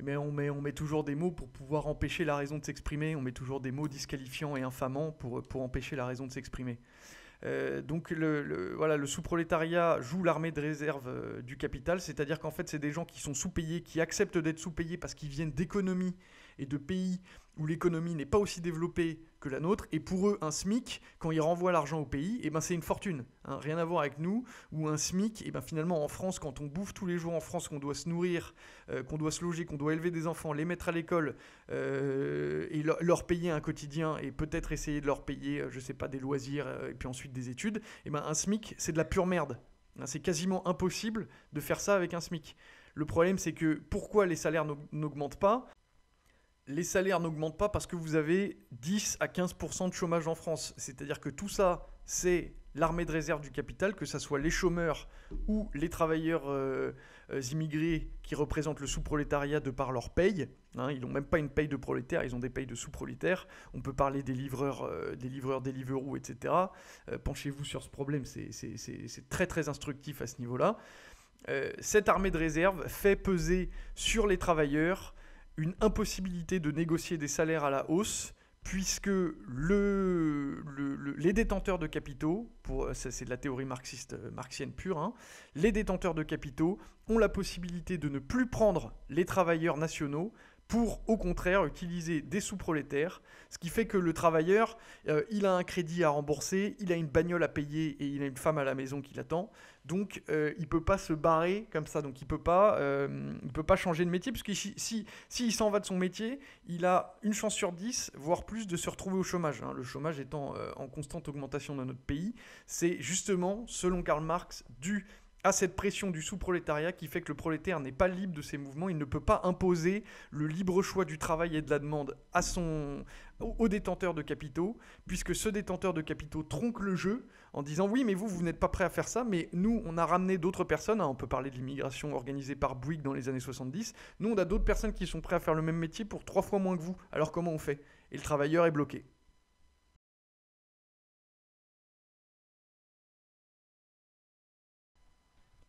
Mais on met toujours des mots pour pouvoir empêcher la raison de s'exprimer. On met toujours des mots disqualifiants et infamants pour empêcher la raison de s'exprimer. Donc le sous-prolétariat joue l'armée de réserve du capital, c'est-à-dire qu'en fait c'est des gens qui sont sous-payés, qui acceptent d'être sous-payés parce qu'ils viennent d'économies et de pays où l'économie n'est pas aussi développée que la nôtre, et pour eux un SMIC, quand ils renvoient l'argent au pays, c'est une fortune, rien à voir avec nous, où un SMIC, finalement en France, quand on bouffe tous les jours en France, qu'on doit se nourrir, qu'on doit se loger, qu'on doit élever des enfants, les mettre à l'école, et leur payer un quotidien, et peut-être essayer de leur payer, des loisirs, et puis ensuite des études, un SMIC, c'est de la pure merde. C'est quasiment impossible de faire ça avec un SMIC. Le problème, c'est que pourquoi les salaires n'augmentent pas ? Les salaires n'augmentent pas parce que vous avez 10 à 15% de chômage en France. C'est-à-dire que tout ça, c'est l'armée de réserve du capital, que ce soit les chômeurs ou les travailleurs immigrés qui représentent le sous-prolétariat de par leur paye. Hein, ils n'ont même pas une paye de prolétaires, ils ont des payes de sous-prolétaires. On peut parler des livreurs, Deliveroo, etc. Penchez-vous sur ce problème, c'est très très instructif à ce niveau-là. Cette armée de réserve fait peser sur les travailleurs une impossibilité de négocier des salaires à la hausse, puisque les détenteurs de capitaux, c'est de la théorie marxienne pure, hein, les détenteurs de capitaux ont la possibilité de ne plus prendre les travailleurs nationaux pour, au contraire, utiliser des sous-prolétaires, ce qui fait que le travailleur, il a un crédit à rembourser, il a une bagnole à payer et il a une femme à la maison qui l'attend. Donc, il ne peut pas se barrer comme ça. Donc, il ne peut pas changer de métier, parce que s'il s'en va de son métier, il a une chance sur 10, voire plus, de se retrouver au chômage. Hein. Le chômage étant en constante augmentation dans notre pays, c'est justement, selon Karl Marx, dû à cette pression du sous-prolétariat qui fait que le prolétaire n'est pas libre de ses mouvements, il ne peut pas imposer le libre choix du travail et de la demande aux détenteurs de capitaux, puisque ce détenteur de capitaux tronque le jeu en disant oui mais vous n'êtes pas prêt à faire ça, mais nous on a ramené d'autres personnes, hein, on peut parler de l'immigration organisée par Bouygues dans les années 70, nous on a d'autres personnes qui sont prêtes à faire le même métier pour 3 fois moins que vous, alors comment on fait? Et le travailleur est bloqué.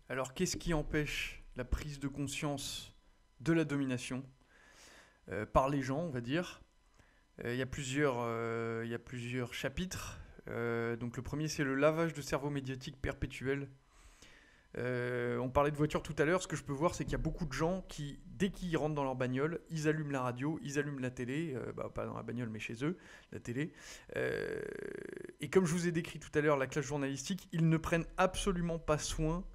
Alors, qu'est-ce qui empêche la prise de conscience de la domination par les gens, on va dire? Il y a plusieurs chapitres. Donc, le premier, c'est le lavage de cerveau médiatique perpétuel. On parlait de voiture tout à l'heure. Ce que je peux voir, c'est qu'il y a beaucoup de gens qui, dès qu'ils rentrent dans leur bagnole, ils allument la radio, ils allument la télé, pas dans la bagnole, mais chez eux, la télé. Et comme je vous ai décrit tout à l'heure, la classe journalistique, ils ne prennent absolument pas soin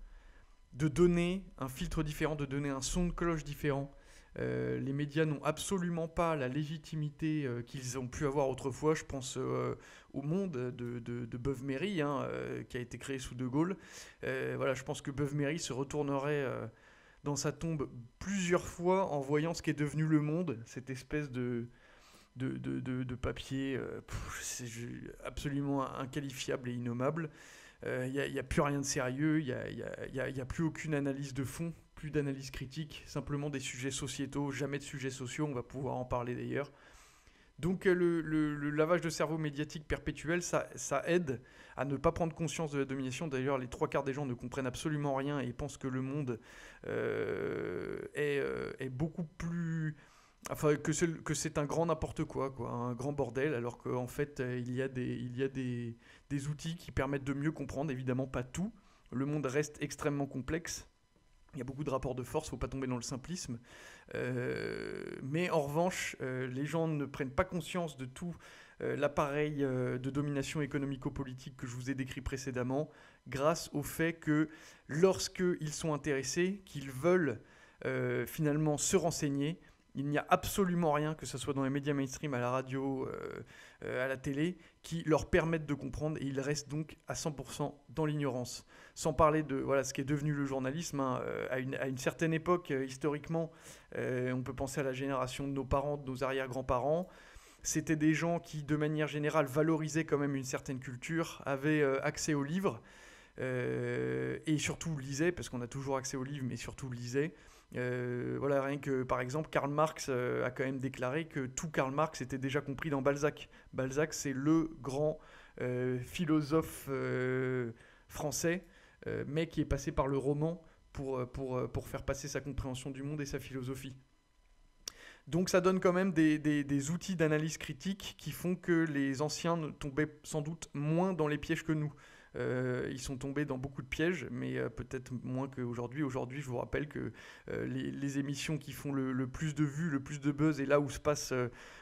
de donner un filtre différent, de donner un son de cloche différent. Les médias n'ont absolument pas la légitimité qu'ils ont pu avoir autrefois. Je pense au Monde de Beuve-Méry, hein, qui a été créé sous De Gaulle. Voilà, je pense que Beuve-Méry se retournerait dans sa tombe plusieurs fois en voyant ce qui est devenu Le Monde, cette espèce de papier c'est absolument inqualifiable et innommable. Il n'y a plus rien de sérieux, il n'y a plus aucune analyse de fond, plus d'analyse critique, simplement des sujets sociétaux, jamais de sujets sociaux, on va pouvoir en parler d'ailleurs. Donc le lavage de cerveau médiatique perpétuel, ça aide à ne pas prendre conscience de la domination. D'ailleurs, les 3 quarts des gens ne comprennent absolument rien et pensent que le monde est beaucoup plus... Enfin, que c'est un grand n'importe quoi, un grand bordel, alors qu'en fait, il y a des outils qui permettent de mieux comprendre, évidemment pas tout. Le monde reste extrêmement complexe. Il y a beaucoup de rapports de force, il ne faut pas tomber dans le simplisme. Mais en revanche, les gens ne prennent pas conscience de tout l'appareil de domination économico-politique que je vous ai décrit précédemment, grâce au fait que lorsqu'ils sont intéressés, qu'ils veulent finalement se renseigner, il n'y a absolument rien, que ce soit dans les médias mainstream, à la radio, à la télé, qui leur permettent de comprendre, et ils restent donc à 100% dans l'ignorance. Sans parler de ce qui est devenu le journalisme, hein, à une certaine époque, historiquement, on peut penser à la génération de nos parents, de nos arrière-grands-parents. C'était des gens qui, de manière générale, valorisaient quand même une certaine culture, avaient accès aux livres, et surtout lisaient, parce qu'on a toujours accès aux livres, mais surtout lisaient. Rien que par exemple Karl Marx a quand même déclaré que tout Karl Marx était déjà compris dans Balzac. Balzac, c'est le grand philosophe français, mais qui est passé par le roman pour faire passer sa compréhension du monde et sa philosophie. Donc ça donne quand même des outils d'analyse critique qui font que les anciens tombaient sans doute moins dans les pièges que nous. Ils sont tombés dans beaucoup de pièges, mais peut-être moins qu'aujourd'hui. Aujourd'hui, je vous rappelle que les émissions qui font le plus de vues, le plus de buzz, et là où se passe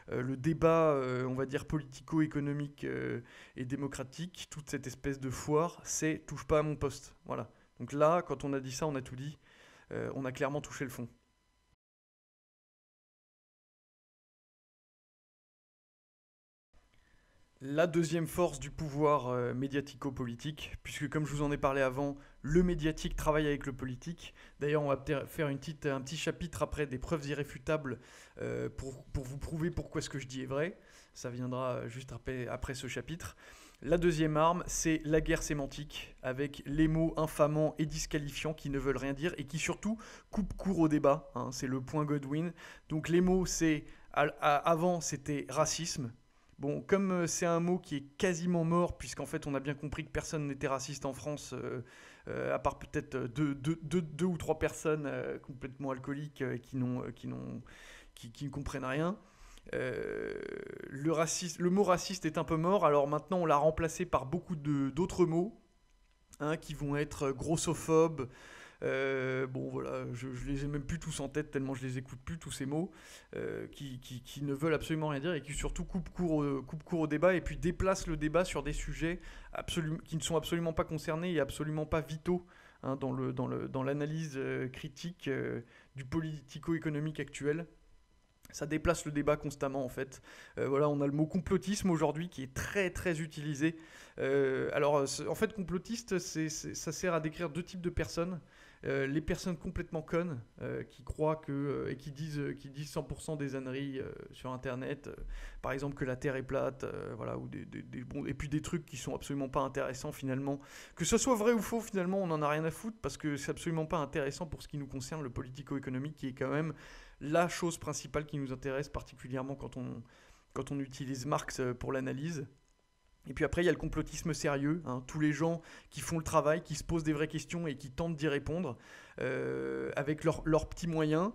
le débat, on va dire, politico-économique et démocratique, toute cette espèce de foire, c'est « touche pas à mon poste ». Voilà. Donc là, quand on a dit ça, on a tout dit. On a clairement touché le fond. La deuxième force du pouvoir médiatico-politique, puisque comme je vous en ai parlé avant, le médiatique travaille avec le politique. D'ailleurs, on va faire un petit chapitre après des preuves irréfutables pour vous prouver pourquoi ce que je dis est vrai. Ça viendra juste après ce chapitre. La deuxième arme, c'est la guerre sémantique, avec les mots infamants et disqualifiants qui ne veulent rien dire et qui surtout coupent court au débat, hein, c'est le point Godwin. Donc les mots, avant c'était racisme. Bon, comme c'est un mot qui est quasiment mort, puisqu'en fait on a bien compris que personne n'était raciste en France, à part peut-être deux ou trois personnes complètement alcooliques qui ne comprennent rien. Le mot raciste est un peu mort, alors maintenant on l'a remplacé par beaucoup d'autres mots, hein, qui vont être grossophobes. Bon voilà, je les ai même plus tous en tête tellement je les écoute plus tous ces mots, qui ne veulent absolument rien dire et qui surtout coupent court au débat et puis déplacent le débat sur des sujets qui ne sont absolument pas concernés et absolument pas vitaux, hein, dans l'analyse critique du politico-économique actuel. Ça déplace le débat constamment en fait. Voilà, on a le mot complotisme aujourd'hui qui est très très utilisé. En fait, complotiste, ça sert à décrire deux types de personnes. Les personnes complètement connes qui croient et qui disent 100% des âneries sur Internet, par exemple que la Terre est plate, voilà, et puis des trucs qui sont absolument pas intéressants finalement. Que ce soit vrai ou faux, finalement, on n'en a rien à foutre parce que c'est absolument pas intéressant pour ce qui nous concerne, le politico-économique qui est quand même la chose principale qui nous intéresse, particulièrement quand on utilise Marx pour l'analyse. Et puis après, il y a le complotisme sérieux, hein, tous les gens qui font le travail, qui se posent des vraies questions et qui tentent d'y répondre, avec leurs petits moyens,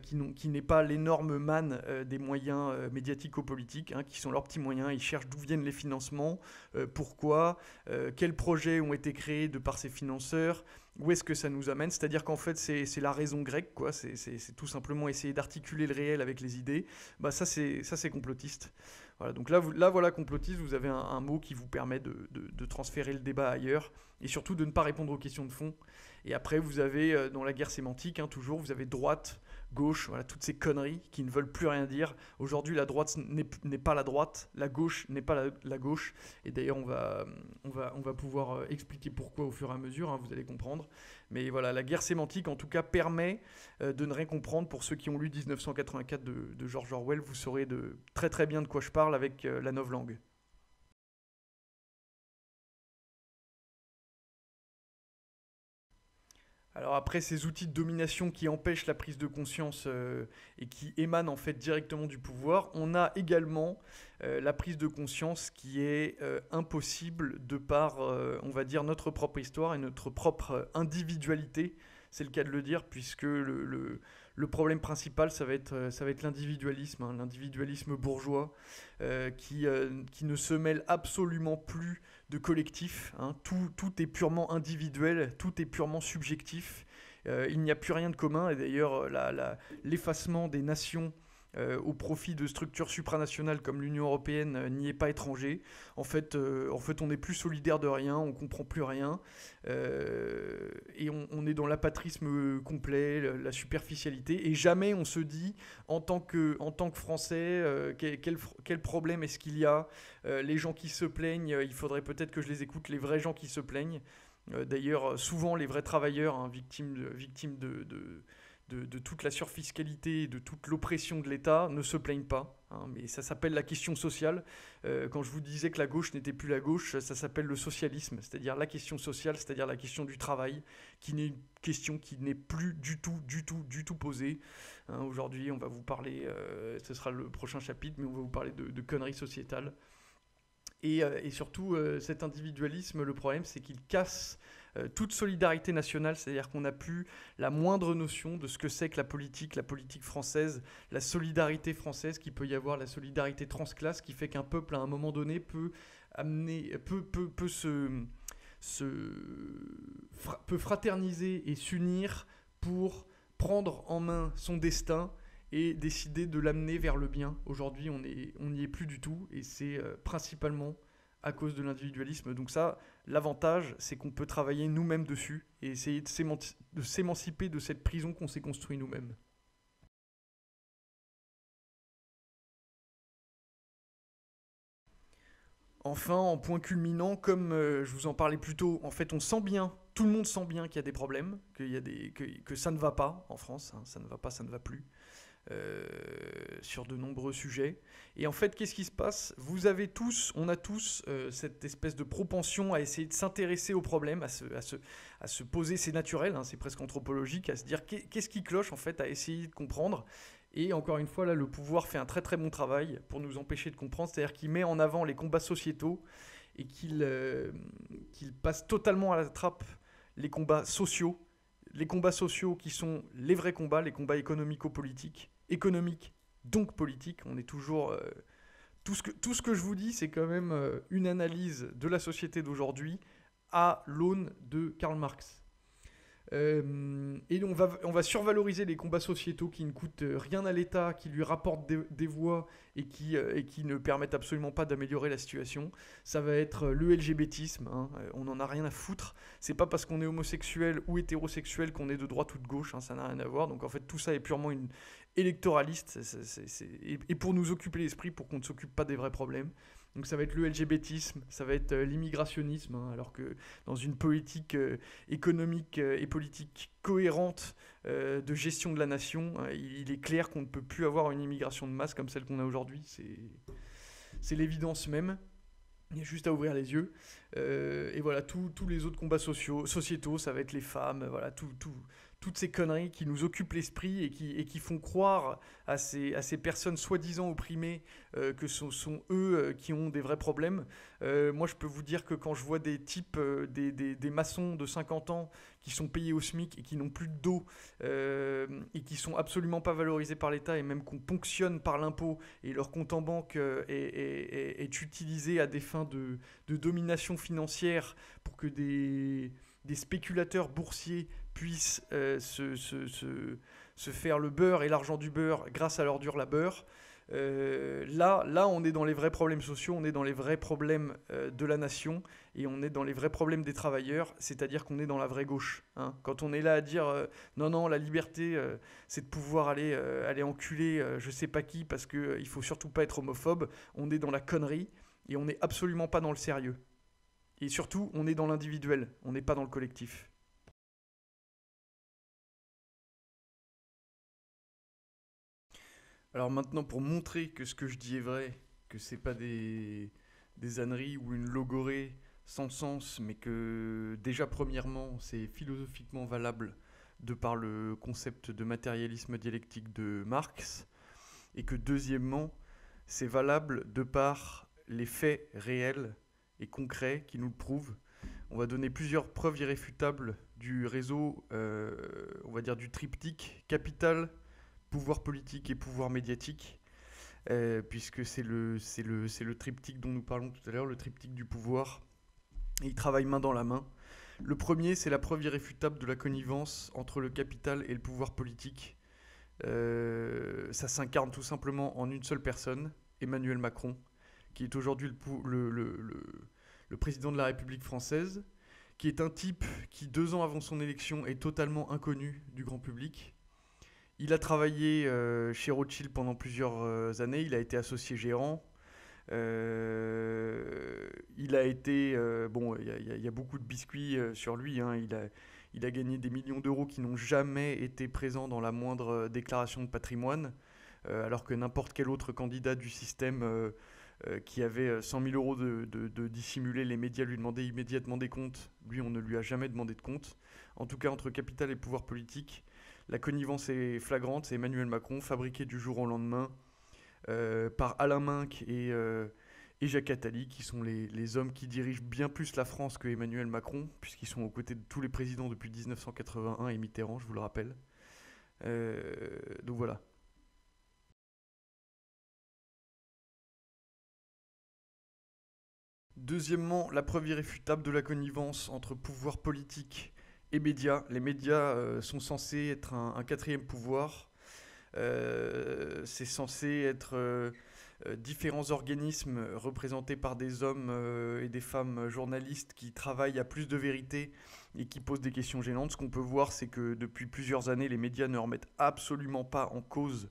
qui n'est pas l'énorme manne des moyens médiatico-politiques, hein, qui sont leurs petits moyens. Ils cherchent d'où viennent les financements, pourquoi, quels projets ont été créés de par ces financeurs, où est-ce que ça nous amène. C'est-à-dire qu'en fait, c'est la raison grecque, quoi. C'est tout simplement essayer d'articuler le réel avec les idées. Bah, ça, c'est complotiste. Voilà, donc voilà, complotiste, vous avez un mot qui vous permet de transférer le débat ailleurs et surtout de ne pas répondre aux questions de fond. Et après, vous avez, dans la guerre sémantique, hein, toujours, vous avez droite, gauche, voilà, toutes ces conneries qui ne veulent plus rien dire. Aujourd'hui, la droite n'est pas la droite, la gauche n'est pas la gauche. Et d'ailleurs, on va pouvoir expliquer pourquoi au fur et à mesure, hein, vous allez comprendre. Mais voilà, la guerre sémantique, en tout cas, permet de ne rien comprendre. Pour ceux qui ont lu 1984 de George Orwell, vous saurez très très bien de quoi je parle avec la novlangue. Alors après, ces outils de domination qui empêchent la prise de conscience et qui émanent en fait directement du pouvoir, on a également la prise de conscience qui est impossible de par, on va dire, notre propre histoire et notre propre individualité. C'est le cas de le dire, puisque le problème principal, ça va être l'individualisme, hein, l'individualisme bourgeois, qui ne se mêle absolument plus de collectif, hein. Tout est purement individuel, tout est purement subjectif. Il n'y a plus rien de commun, et d'ailleurs, l'effacement des nations au profit de structures supranationales comme l'Union européenne n'y est pas étranger. En fait, on n'est plus solidaire de rien, on comprend plus rien, et on est dans l'apatrisme complet, la superficialité, et jamais on se dit en tant que Français quel problème est-ce qu'il y a. Les gens qui se plaignent, il faudrait peut-être que je les écoute, les vrais gens qui se plaignent. D'ailleurs, souvent les vrais travailleurs, hein, victimes de toute la surfiscalité, de toute l'oppression de l'État, ne se plaignent pas, hein, mais ça s'appelle la question sociale. Quand je vous disais que la gauche n'était plus la gauche, ça s'appelle le socialisme, c'est-à-dire la question sociale, c'est-à-dire la question du travail, qui n'est une question qui n'est plus du tout posée. Hein, aujourd'hui, on va vous parler, ce sera le prochain chapitre, mais on va vous parler de conneries sociétales. Et surtout, cet individualisme, le problème, c'est qu'il casse toute solidarité nationale, c'est-à-dire qu'on n'a plus la moindre notion de ce que c'est que la politique française, la solidarité française, qu'il peut y avoir, la solidarité transclasse, qui fait qu'un peuple, à un moment donné, peut fraterniser et s'unir pour prendre en main son destin et décider de l'amener vers le bien. Aujourd'hui, on n'y est plus du tout, et c'est principalement à cause de l'individualisme. Donc ça, l'avantage, c'est qu'on peut travailler nous-mêmes dessus et essayer de s'émanciper de cette prison qu'on s'est construit nous-mêmes. Enfin, en point culminant, comme je vous en parlais plus tôt, en fait, on sent bien, tout le monde sent bien qu'il y a des problèmes, que ça ne va pas en France, hein, ça ne va pas, ça ne va plus. sur de nombreux sujets. Et en fait, qu'est-ce qui se passe ? On a tous cette espèce de propension à essayer de s'intéresser au problème, à se poser, c'est naturel, hein, c'est presque anthropologique, à se dire qu'est-ce qui cloche en fait, à essayer de comprendre. Et encore une fois, là, le pouvoir fait un très très bon travail pour nous empêcher de comprendre, c'est-à-dire qu'il met en avant les combats sociétaux et qu'il passe totalement à la trappe les combats sociaux. Les combats sociaux qui sont les vrais combats, les combats économico-politiques, économiques, donc politiques. On est toujours... tout ce que je vous dis, c'est quand même une analyse de la société d'aujourd'hui à l'aune de Karl Marx. Et on va survaloriser les combats sociétaux qui ne coûtent rien à l'État, qui lui rapportent des voix et qui ne permettent absolument pas d'améliorer la situation. Ça va être le LGBTisme, hein, on n'en a rien à foutre. C'est pas parce qu'on est homosexuel ou hétérosexuel qu'on est de droite ou de gauche, hein, ça n'a rien à voir. Donc en fait tout ça est purement électoraliste et pour nous occuper l'esprit, pour qu'on ne s'occupe pas des vrais problèmes. Donc ça va être le LGBTisme, ça va être l'immigrationnisme, hein, alors que dans une politique économique et politique cohérente de gestion de la nation, il est clair qu'on ne peut plus avoir une immigration de masse comme celle qu'on a aujourd'hui. C'est l'évidence même. Il y a juste à ouvrir les yeux. Et voilà, tous les autres combats sociétaux, ça va être les femmes, voilà, toutes ces conneries qui nous occupent l'esprit et qui font croire à ces personnes soi-disant opprimées que ce sont eux qui ont des vrais problèmes. Moi, je peux vous dire que quand je vois des types, des maçons de 50 ans qui sont payés au SMIC et qui n'ont plus de dos et qui sont absolument pas valorisés par l'État et même qu'on ponctionne par l'impôt et leur compte en banque est utilisé à des fins de domination financière pour que des spéculateurs boursiers puissent se faire le beurre et l'argent du beurre grâce à leur dur labeur. Là, on est dans les vrais problèmes sociaux, on est dans les vrais problèmes de la nation et on est dans les vrais problèmes des travailleurs, c'est-à-dire qu'on est dans la vraie gauche. Hein. Quand on est là à dire non, la liberté, c'est de pouvoir aller enculer je sais pas qui parce qu'il faut surtout pas être homophobe, on est dans la connerie et on n'est absolument pas dans le sérieux. Et surtout, on est dans l'individuel, on n'est pas dans le collectif. Alors maintenant, pour montrer que ce que je dis est vrai, que c'est pas des âneries ou une logorée sans sens, mais que déjà premièrement, c'est philosophiquement valable de par le concept de matérialisme dialectique de Marx, et que deuxièmement, c'est valable de par les faits réels et concrets qui nous le prouvent. On va donner plusieurs preuves irréfutables du réseau, on va dire du triptyque capital, pouvoir politique et pouvoir médiatique, puisque c'est le triptyque dont nous parlons tout à l'heure, le triptyque du pouvoir, et ils travaillent main dans la main. Le premier, c'est la preuve irréfutable de la connivence entre le capital et le pouvoir politique. Ça s'incarne tout simplement en une seule personne, Emmanuel Macron, qui est aujourd'hui le président de la République française, qui est un type qui, 2 ans avant son élection, est totalement inconnu du grand public. Il a travaillé chez Rothschild pendant plusieurs années, il a été associé gérant. Il a été... bon, il y a beaucoup de biscuits sur lui, hein. Il a gagné des millions d'euros qui n'ont jamais été présents dans la moindre déclaration de patrimoine, alors que n'importe quel autre candidat du système qui avait 100 000 euros de dissimuler, les médias lui demandaient immédiatement des comptes. Lui, on ne lui a jamais demandé de compte. En tout cas, entre capital et pouvoir politique, la connivence est flagrante. C'est Emmanuel Macron, fabriqué du jour au lendemain par Alain Minc et Jacques Attali, qui sont les hommes qui dirigent bien plus la France que Emmanuel Macron, puisqu'ils sont aux côtés de tous les présidents depuis 1981 et Mitterrand, je vous le rappelle. Donc voilà. Deuxièmement, la preuve irréfutable de la connivence entre pouvoir politique et médias. Les médias sont censés être un quatrième pouvoir. C'est censé être différents organismes représentés par des hommes et des femmes journalistes qui travaillent à plus de vérité et qui posent des questions gênantes. Ce qu'on peut voir, c'est que depuis plusieurs années, les médias ne remettent absolument pas en cause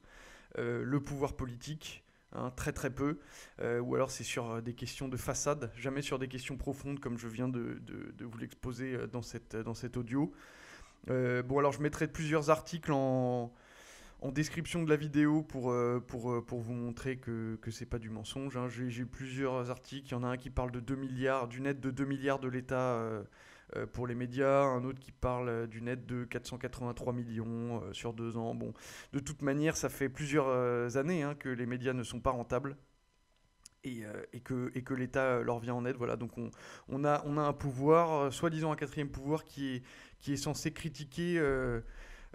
le pouvoir politique. Hein, très très peu, ou alors c'est sur des questions de façade, jamais sur des questions profondes comme je viens de vous l'exposer dans cet audio. Bon alors je mettrai plusieurs articles en en description de la vidéo pour vous montrer que c'est pas du mensonge, hein. J'ai plusieurs articles. Il y en a un qui parle de 2 milliards, d'une aide de 2 milliards de l'État pour les médias, un autre qui parle d'une aide de 483 millions sur 2 ans. Bon, de toute manière, ça fait plusieurs années, hein, que les médias ne sont pas rentables. Et que l'État leur vient en aide. Voilà. Donc on a un pouvoir, soi-disant un quatrième pouvoir, qui est censé critiquer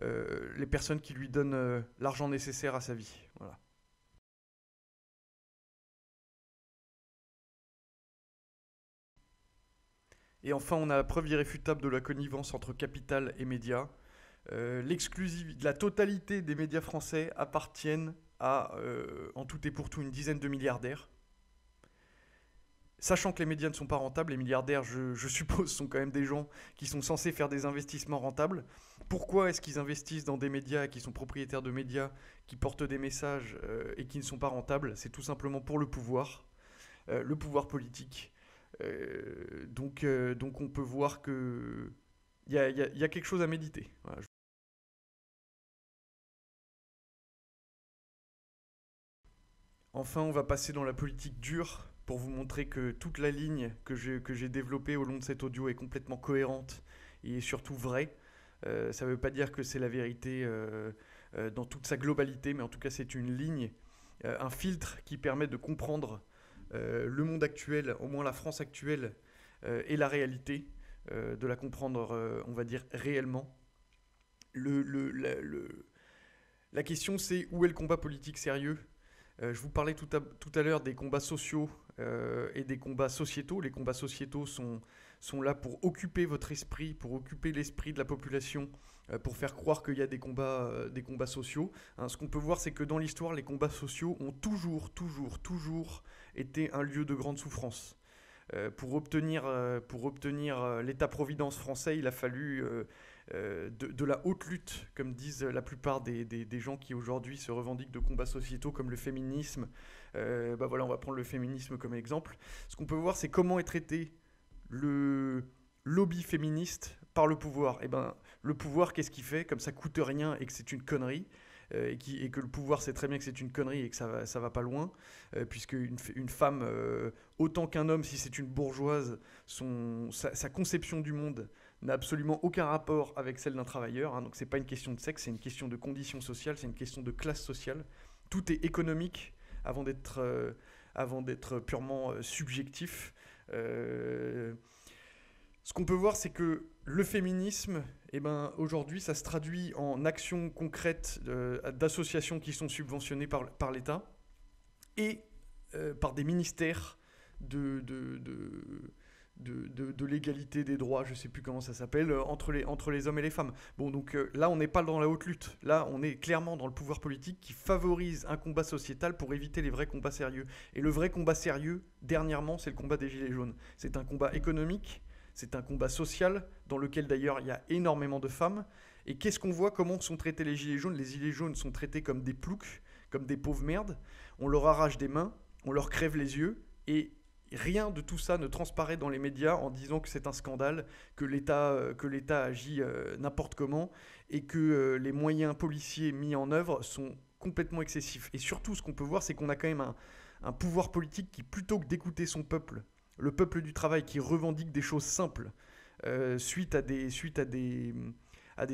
les personnes qui lui donnent l'argent nécessaire à sa vie. Voilà. Et enfin, on a la preuve irréfutable de la connivence entre capital et médias. La totalité des médias français appartiennent à, en tout et pour tout, une dizaine de milliardaires. Sachant que les médias ne sont pas rentables, les milliardaires, je suppose, sont quand même des gens qui sont censés faire des investissements rentables. Pourquoi est-ce qu'ils investissent dans des médias, qui sont propriétaires de médias, qui portent des messages et qui ne sont pas rentables? C'est tout simplement pour le pouvoir politique. Donc on peut voir que il y a quelque chose à méditer. Voilà. Enfin, on va passer dans la politique dure pour vous montrer que toute la ligne que j'ai développée au long de cet audio est complètement cohérente et surtout vraie. Ça ne veut pas dire que c'est la vérité dans toute sa globalité, mais en tout cas c'est une ligne, un filtre qui permet de comprendre le monde actuel, au moins la France actuelle, et la réalité, de la comprendre, on va dire, réellement. La question c'est où est le combat politique sérieux? Je vous parlais tout à l'heure des combats sociaux et des combats sociétaux. Les combats sociétaux sont là pour occuper votre esprit, pour occuper l'esprit de la population, pour faire croire qu'il y a des combats sociaux. Hein, ce qu'on peut voir, c'est que dans l'histoire, les combats sociaux ont toujours été un lieu de grande souffrance. Pour obtenir l'État-providence français, il a fallu de la haute lutte, comme disent la plupart des gens qui aujourd'hui se revendiquent de combats sociétaux comme le féminisme. Voilà, on va prendre le féminisme comme exemple. Ce qu'on peut voir, c'est comment est traité le lobby féministe par le pouvoir. Et ben, le pouvoir, qu'est-ce qu'il fait? Comme ça coûte rien et que c'est une connerie, et que le pouvoir sait très bien que c'est une connerie et que ça va pas loin, puisque une femme, autant qu'un homme, si c'est une bourgeoise, sa conception du monde n'a absolument aucun rapport avec celle d'un travailleur, hein. Donc c'est pas une question de sexe, c'est une question de condition sociale, c'est une question de classe sociale. Tout est économique avant d'être purement subjectif. Euh, Ce qu'on peut voir, c'est que le féminisme, eh ben, aujourd'hui, ça se traduit en actions concrètes d'associations qui sont subventionnées par l'État et par des ministères de, de, de, de l'égalité des droits, je ne sais plus comment ça s'appelle, entre les hommes et les femmes. Bon, donc là, on n'est pas dans la haute lutte. Là, on est clairement dans le pouvoir politique qui favorise un combat sociétal pour éviter les vrais combats sérieux. Et le vrai combat sérieux, dernièrement, c'est le combat des Gilets jaunes. C'est un combat économique, c'est un combat social, dans lequel d'ailleurs il y a énormément de femmes. Et qu'est-ce qu'on voit? Comment sont traités les Gilets jaunes? Les Gilets jaunes sont traités comme des ploucs, comme des pauvres merdes. On leur arrache des mains, on leur crève les yeux, et rien de tout ça ne transparaît dans les médias en disant que c'est un scandale, que l'État agit n'importe comment, et que les moyens policiers mis en œuvre sont complètement excessifs. Et surtout, ce qu'on peut voir, c'est qu'on a quand même un pouvoir politique qui, plutôt que d'écouter son peuple, le peuple du travail, qui revendique des choses simples, suite à des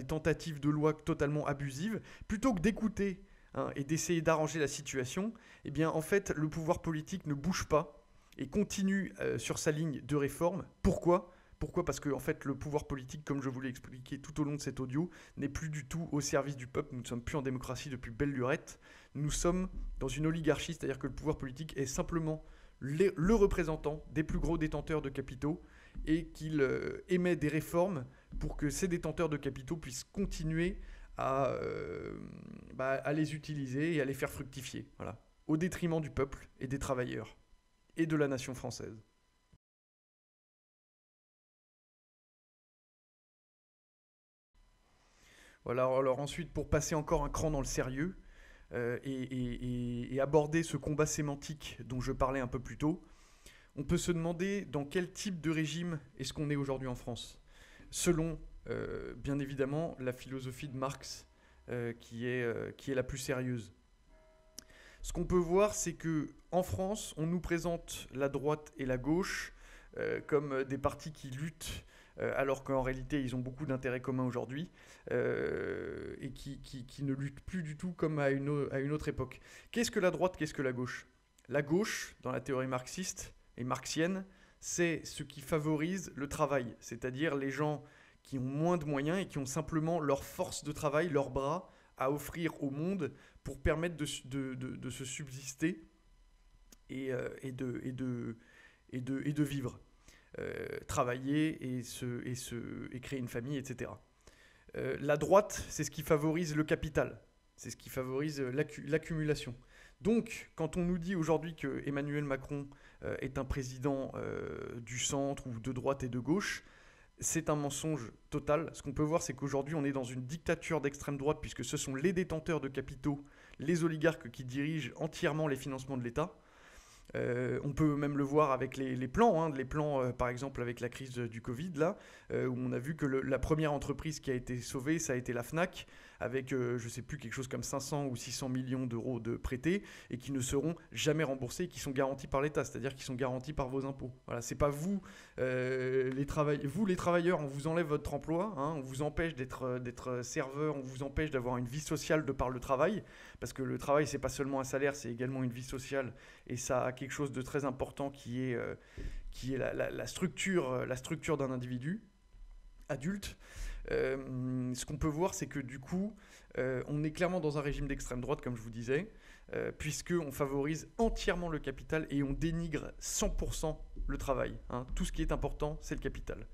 tentatives de loi totalement abusives, plutôt que d'écouter, hein, et d'essayer d'arranger la situation, eh bien en fait le pouvoir politique ne bouge pas et continue sur sa ligne de réforme. Pourquoi? Parce que en fait, le pouvoir politique, comme je vous l'ai expliqué tout au long de cet audio, n'est plus du tout au service du peuple. Nous ne sommes plus en démocratie depuis belle lurette. Nous sommes dans une oligarchie, c'est-à-dire que le pouvoir politique est simplement le représentant des plus gros détenteurs de capitaux, et qu'il émet des réformes pour que ces détenteurs de capitaux puissent continuer à les utiliser et à les faire fructifier, voilà, au détriment du peuple et des travailleurs et de la nation française. Voilà, alors ensuite, pour passer encore un cran dans le sérieux, et aborder ce combat sémantique dont je parlais un peu plus tôt, on peut se demander dans quel type de régime est-ce qu'on est aujourd'hui en France, selon bien évidemment la philosophie de Marx, qui est la plus sérieuse. Ce qu'on peut voir, c'est que en France, on nous présente la droite et la gauche comme des partis qui luttent, alors qu'en réalité, ils ont beaucoup d'intérêts communs aujourd'hui, et qui ne luttent plus du tout comme à une autre époque. Qu'est-ce que la droite, qu'est-ce que la gauche? La gauche, dans la théorie marxiste et marxienne, c'est ce qui favorise le travail, c'est-à-dire les gens qui ont moins de moyens et qui ont simplement leur force de travail, leurs bras, à offrir au monde pour permettre de se subsister et de vivre. Travailler et créer une famille, etc. La droite, c'est ce qui favorise le capital, c'est ce qui favorise l'accumulation. Donc, quand on nous dit aujourd'hui que Emmanuel Macron est un président du centre ou de droite et de gauche, c'est un mensonge total. Ce qu'on peut voir, c'est qu'aujourd'hui, on est dans une dictature d'extrême droite, puisque ce sont les détenteurs de capitaux, les oligarques qui dirigent entièrement les financements de l'État. On peut même le voir avec les plans, par exemple avec la crise du Covid, là, où on a vu que la première entreprise qui a été sauvée, ça a été la Fnac, avec, je ne sais plus, quelque chose comme 500 ou 600 millions d'euros de prêtés, et qui ne seront jamais remboursés, et qui sont garantis par l'État, c'est-à-dire qui sont garantis par vos impôts. Voilà, c'est pas vous, les travailleurs, on vous enlève votre emploi, on vous empêche d'être serveur, on vous empêche d'avoir une vie sociale de par le travail, parce que le travail, c'est pas seulement un salaire, c'est également une vie sociale, et ça a quelque chose de très important qui est la structure d'un individu adulte. Ce qu'on peut voir, c'est que du coup, on est clairement dans un régime d'extrême droite, comme je vous disais, puisqu'on favorise entièrement le capital et on dénigre 100% le travail. Tout ce qui est important, c'est le capital.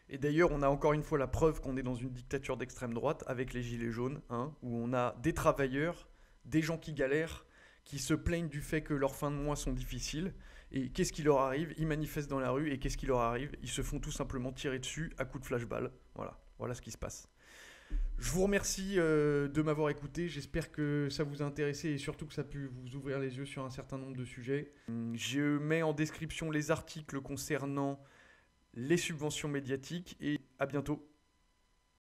Et d'ailleurs, on a encore une fois la preuve qu'on est dans une dictature d'extrême droite avec les gilets jaunes, où on a des travailleurs, des gens qui galèrent, qui se plaignent du fait que leurs fins de mois sont difficiles. Et qu'est-ce qui leur arrive? Ils manifestent dans la rue et qu'est-ce qui leur arrive? Ils se font tout simplement tirer dessus à coups de flashball. Voilà ce qui se passe. Je vous remercie de m'avoir écouté. J'espère que ça vous a intéressé et surtout que ça a pu vous ouvrir les yeux sur un certain nombre de sujets. Je mets en description les articles concernant les subventions médiatiques et à bientôt.